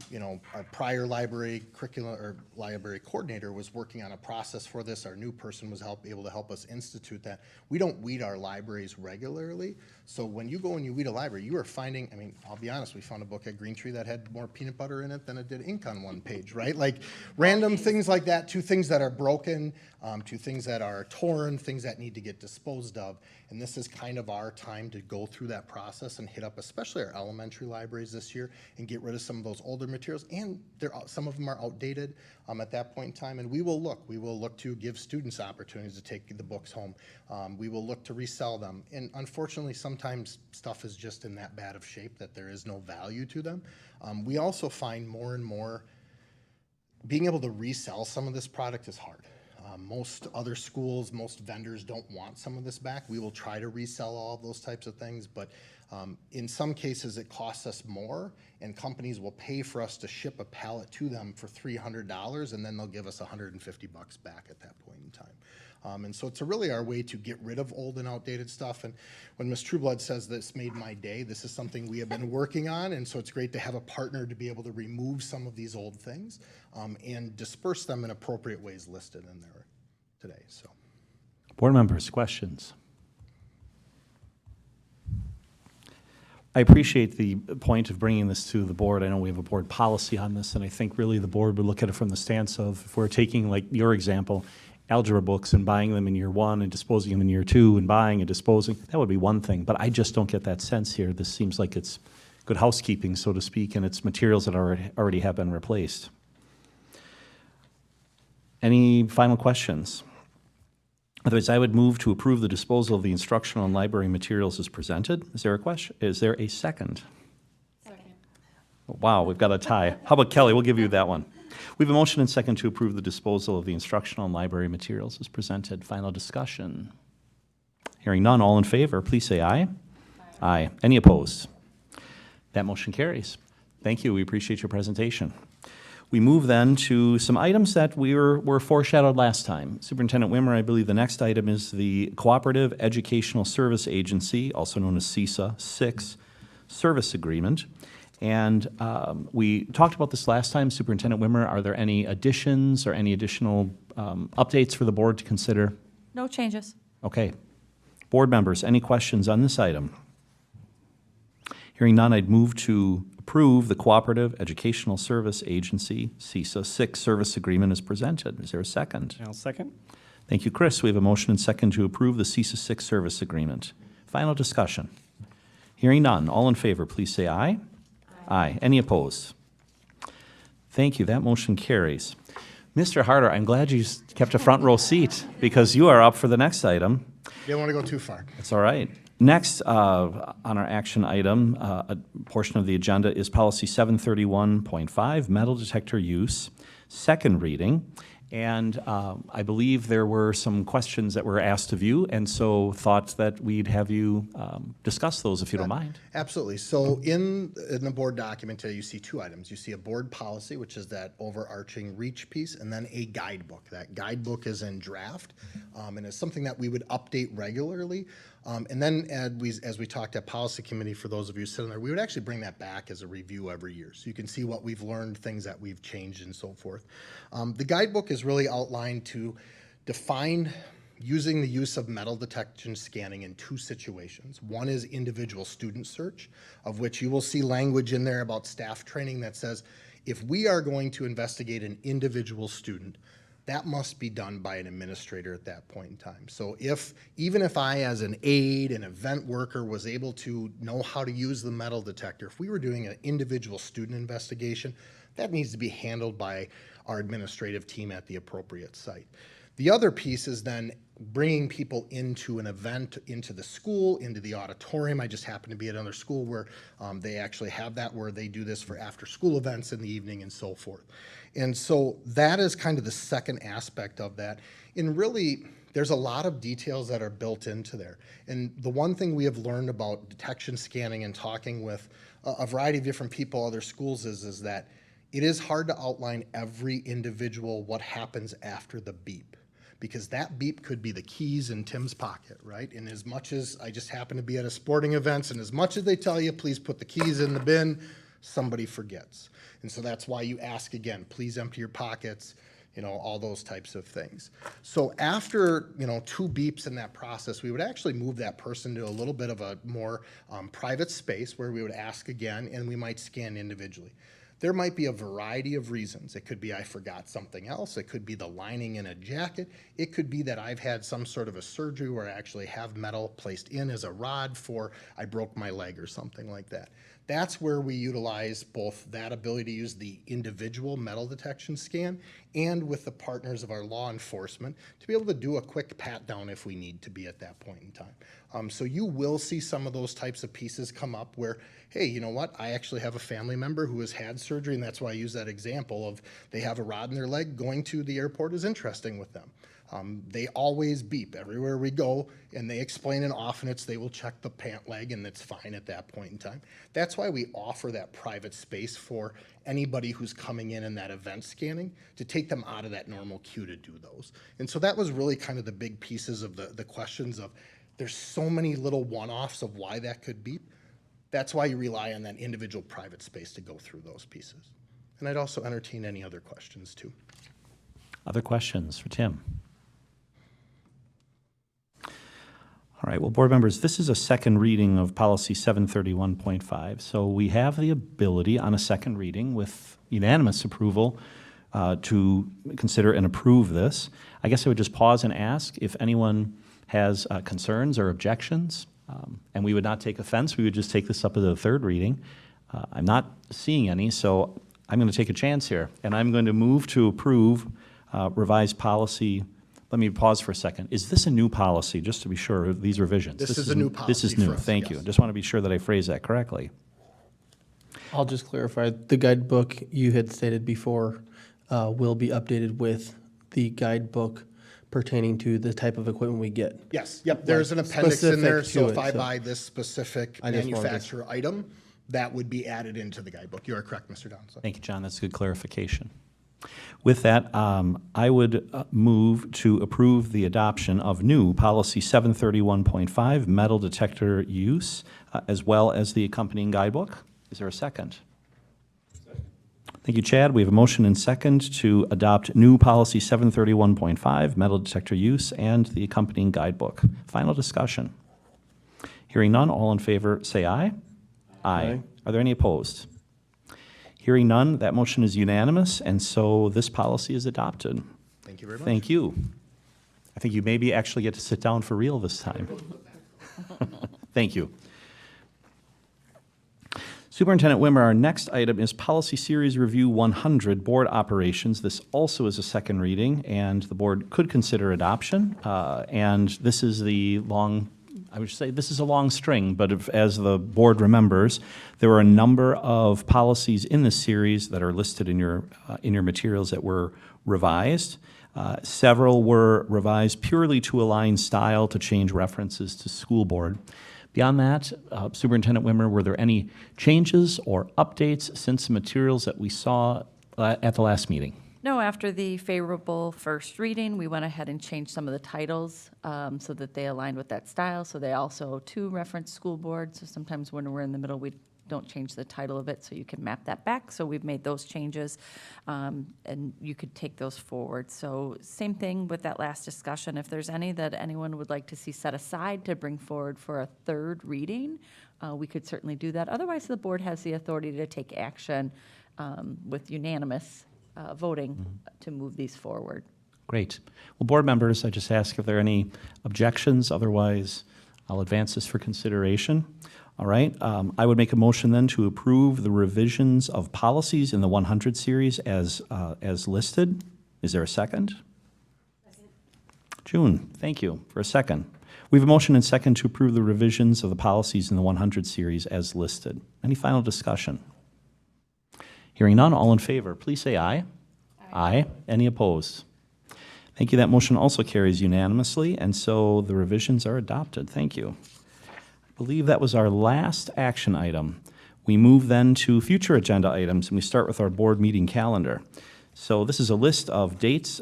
S11: You know, our prior library curriculum or library coordinator was working on a process for this. Our new person was able to help us institute that. We don't weed our libraries regularly. So when you go and you weed a library, you are finding, I mean, I'll be honest, we found a book at Green Tree that had more peanut butter in it than it did ink on one page, right? Like random things like that, two things that are broken, two things that are torn, things that need to get disposed of. And this is kind of our time to go through that process and hit up especially our elementary libraries this year and get rid of some of those older materials. And some of them are outdated at that point in time. And we will look to give students opportunities to take the books home. We will look to resell them. And unfortunately, sometimes stuff is just in that bad of shape that there is no value to them. We also find more and more being able to resell some of this product is hard. Most other schools, most vendors don't want some of this back. We will try to resell all of those types of things, but in some cases it costs us more, and companies will pay for us to ship a pallet to them for $300, and then they'll give us $150 back at that point in time. And so it's really our way to get rid of old and outdated stuff. And when Ms. Trueblood says this made my day, this is something we have been working on. And so it's great to have a partner to be able to remove some of these old things and disperse them in appropriate ways listed in there today. So,
S1: Board members, questions? I appreciate the point of bringing this to the board. I know we have a board policy on this, and I think really the board would look at it from the stance of, if we're taking, like your example, algebra books and buying them in year one and disposing them in year two and buying and disposing, that would be one thing. But I just don't get that sense here. This seems like it's good housekeeping, so to speak, and it's materials that already have been replaced. Any final questions? Otherwise, I would move to approve the disposal of the instructional and library materials as presented. Is there a question? Is there a second? Second. Wow, we've got a tie. How about Kelly? We'll give you that one. We have a motion and second to approve the disposal of the instructional and library materials as presented. Final discussion. Hearing none, all in favor, please say aye. Aye. Any opposed? That motion carries. Thank you. We appreciate your presentation. We move then to some items that were foreshadowed last time. Superintendent Wimmer, I believe the next item is the Cooperative Educational Service Agency, also known as CESA 6 Service Agreement. And we talked about this last time. Superintendent Wimmer, are there any additions or any additional updates for the board to consider?
S2: No changes.
S1: Okay. Board members, any questions on this item? Hearing none, I'd move to approve the Cooperative Educational Service Agency, CESA 6 Service Agreement as presented. Is there a second?
S10: I'll second.
S1: Thank you, Chris. We have a motion and second to approve the CESA 6 Service Agreement. Final discussion. Hearing none. All in favor, please say aye. Aye. Any opposed? Thank you. That motion carries. Mr. Harder, I'm glad you kept a front row seat because you are up for the next item.
S11: Didn't want to go too far.
S1: That's all right. Next on our action item, a portion of the agenda is Policy 731.5, Metal Detector Use, second reading. And I believe there were some questions that were asked of you, and so thought that we'd have you discuss those if you don't mind.
S11: Absolutely. So in the board document today, you see two items. You see a board policy, which is that overarching reach piece, and then a guidebook. That guidebook is in draft, and is something that we would update regularly. And then as we talked at policy committee, for those of you sitting there, we would actually bring that back as a review every year. So you can see what we've learned, things that we've changed and so forth. The guidebook is really outlined to define using the use of metal detection scanning in two situations. One is individual student search, of which you will see language in there about staff training that says, if we are going to investigate an individual student, that must be done by an administrator at that point in time. So even if I, as an aide, an event worker, was able to know how to use the metal detector, if we were doing an individual student investigation, that needs to be handled by our administrative team at the appropriate site. The other piece is then bringing people into an event, into the school, into the auditorium. I just happen to be at another school where they actually have that, where they do this for after-school events in the evening and so forth. And so that is kind of the second aspect of that. And really, there's a lot of details that are built into there. And the one thing we have learned about detection scanning and talking with a variety of different people, other schools, is that it is hard to outline every individual what happens after the beep, because that beep could be the keys in Tim's pocket, right? And as much as I just happen to be at a sporting events, and as much as they tell you, please put the keys in the bin, somebody forgets. And so that's why you ask again, please empty your pockets, all those types of things. So after, 2 beeps in that process, we would actually move that person to a little bit of a more private space where we would ask again, and we might scan individually. There might be a variety of reasons. It could be I forgot something else. It could be the lining in a jacket. It could be that I've had some sort of a surgery where I actually have metal placed in as a rod for I broke my leg or something like that. That's where we utilize both that ability to use the individual metal detection scan and with the partners of our law enforcement to be able to do a quick pat down if we need to be at that point in time. So you will see some of those types of pieces come up where, hey, you know what? I actually have a family member who has had surgery, and that's why I use that example of they have a rod in their leg. Going to the airport is interesting with them. They always beep everywhere we go, and they explain, and often they will check the pant leg, and it's fine at that point in time. That's why we offer that private space for anybody who's coming in that event scanning to take them out of that normal queue to do those. And so that was really kind of the big pieces of the questions of there's so many little one-offs of why that could beep. That's why you rely on that individual private space to go through those pieces. And I'd also entertain any other questions too.
S1: Other questions for Tim? All right, well, board members, this is a second reading of policy 731.5. So we have the ability on a second reading with unanimous approval to consider and approve this. I guess I would just pause and ask if anyone has concerns or objections, and we would not take offense. We would just take this up as a third reading. I'm not seeing any, so I'm going to take a chance here, and I'm going to move to approve revised policy. Let me pause for a second. Is this a new policy, just to be sure, of these revisions?
S11: This is a new policy
S1: This is new,
S11: for us,
S1: thank you.
S11: yes.
S1: Just want to be sure that I phrase that correctly.
S13: I'll just clarify, the guidebook you had stated before will be updated with the guidebook pertaining to the type of equipment we get.
S11: Yes, yep, there's an appendix in there, so
S13: Specific
S11: if
S13: to
S11: I
S13: it, so-
S11: buy this specific
S13: I just wanted to-
S11: manufacturer item, that would be added into the guidebook. You are correct, Mr. Downs.
S1: Thank you, John. That's a good clarification. With that, I would move to approve the adoption of new policy 731.5, metal detector use, as well as the accompanying guidebook. Is there a second? Thank you, Chad. We have a motion and second to adopt new policy 731.5, metal detector use, and the accompanying guidebook. Final discussion. Hearing none, all in favor say aye. Aye. Are there any opposed? Hearing none, that motion is unanimous, and so this policy is adopted.
S11: Thank you very much.
S1: Thank you. I think you maybe actually get to sit down for real this time. Thank you. Superintendent Wimmer, our next item is Policy Series Review 100, Board Operations. This also is a second reading, and the board could consider adoption. And this is I would say this is a long string, but as the board remembers, there were a number of policies in this series that are listed in your materials that were revised. Several were revised purely to align style to change references to school board. Beyond that, Superintendent Wimmer, were there any changes or updates since the materials that we saw at the last meeting?
S2: No, after the favorable first reading, we went ahead and changed some of the titles so that they aligned with that style. So they also, too, reference school board. So sometimes when we're in the middle, we don't change the title of it, so you can map that back. So we've made those changes, and you could take those forward. So same thing with that last discussion. If there's any that anyone would like to see set aside to bring forward for a third reading, we could certainly do that. Otherwise, the board has the authority to take action with unanimous voting to move these forward.
S1: Great. Well, board members, I just ask if there are any objections. Otherwise, I'll advance this for consideration. All right. I would make a motion then to approve the revisions of policies in the 100 series as listed. Is there a second? June, thank you for a second. We have a motion and second to approve the revisions of the policies in the 100 series as listed. Any final discussion? Hearing none, all in favor, please say aye. Aye. Any opposed? Thank you. That motion also carries unanimously, and so the revisions are adopted. Thank you. I believe that was our last action item. We move then to future agenda items, and we start with our board meeting calendar. So this is a list of dates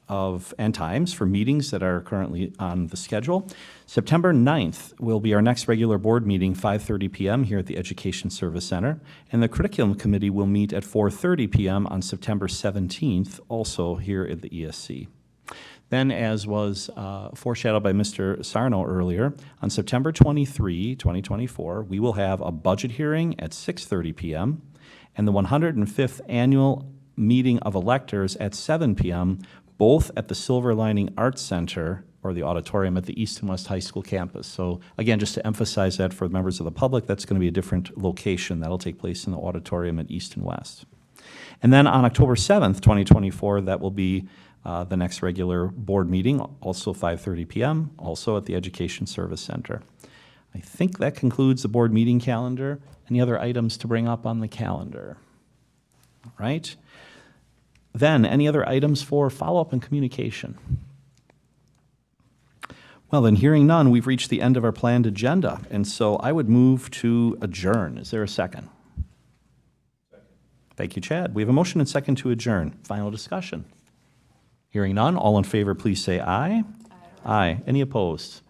S1: and times for meetings that are currently on the schedule. September 9th will be our next regular board meeting, 5:30 p.m. here at the Education Service Center. And the Curriculum Committee will meet at 4:30 p.m. on September 17th, also here at the ESC. Then, as was foreshadowed by Mr. Sarno earlier, on September 23, 2024, we will have a budget hearing at 6:30 p.m. and the 105th annual meeting of electors at 7 p.m., both at the Silver Lining Arts Center or the auditorium at the East and West High School campus. So again, just to emphasize that for members of the public, that's going to be a different location. That'll take place in the auditorium at East and West. And then on October 7th, 2024, that will be the next regular board meeting, also 5:30 p.m., also at the Education Service Center. I think that concludes the board meeting calendar. Any other items to bring up on the calendar? All right. Then, any other items for follow-up and communication? Well, then, hearing none, we've reached the end of our planned agenda, and so I would move to adjourn. Is there a second? Thank you, Chad. We have a motion and second to adjourn. Final discussion. Hearing none, all in favor, please say aye. Aye. Any opposed?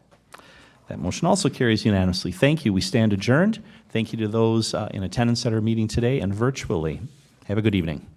S1: That motion also carries unanimously. Thank you. We stand adjourned. Thank you to those in attendance at our meeting today and virtually. Have a good evening.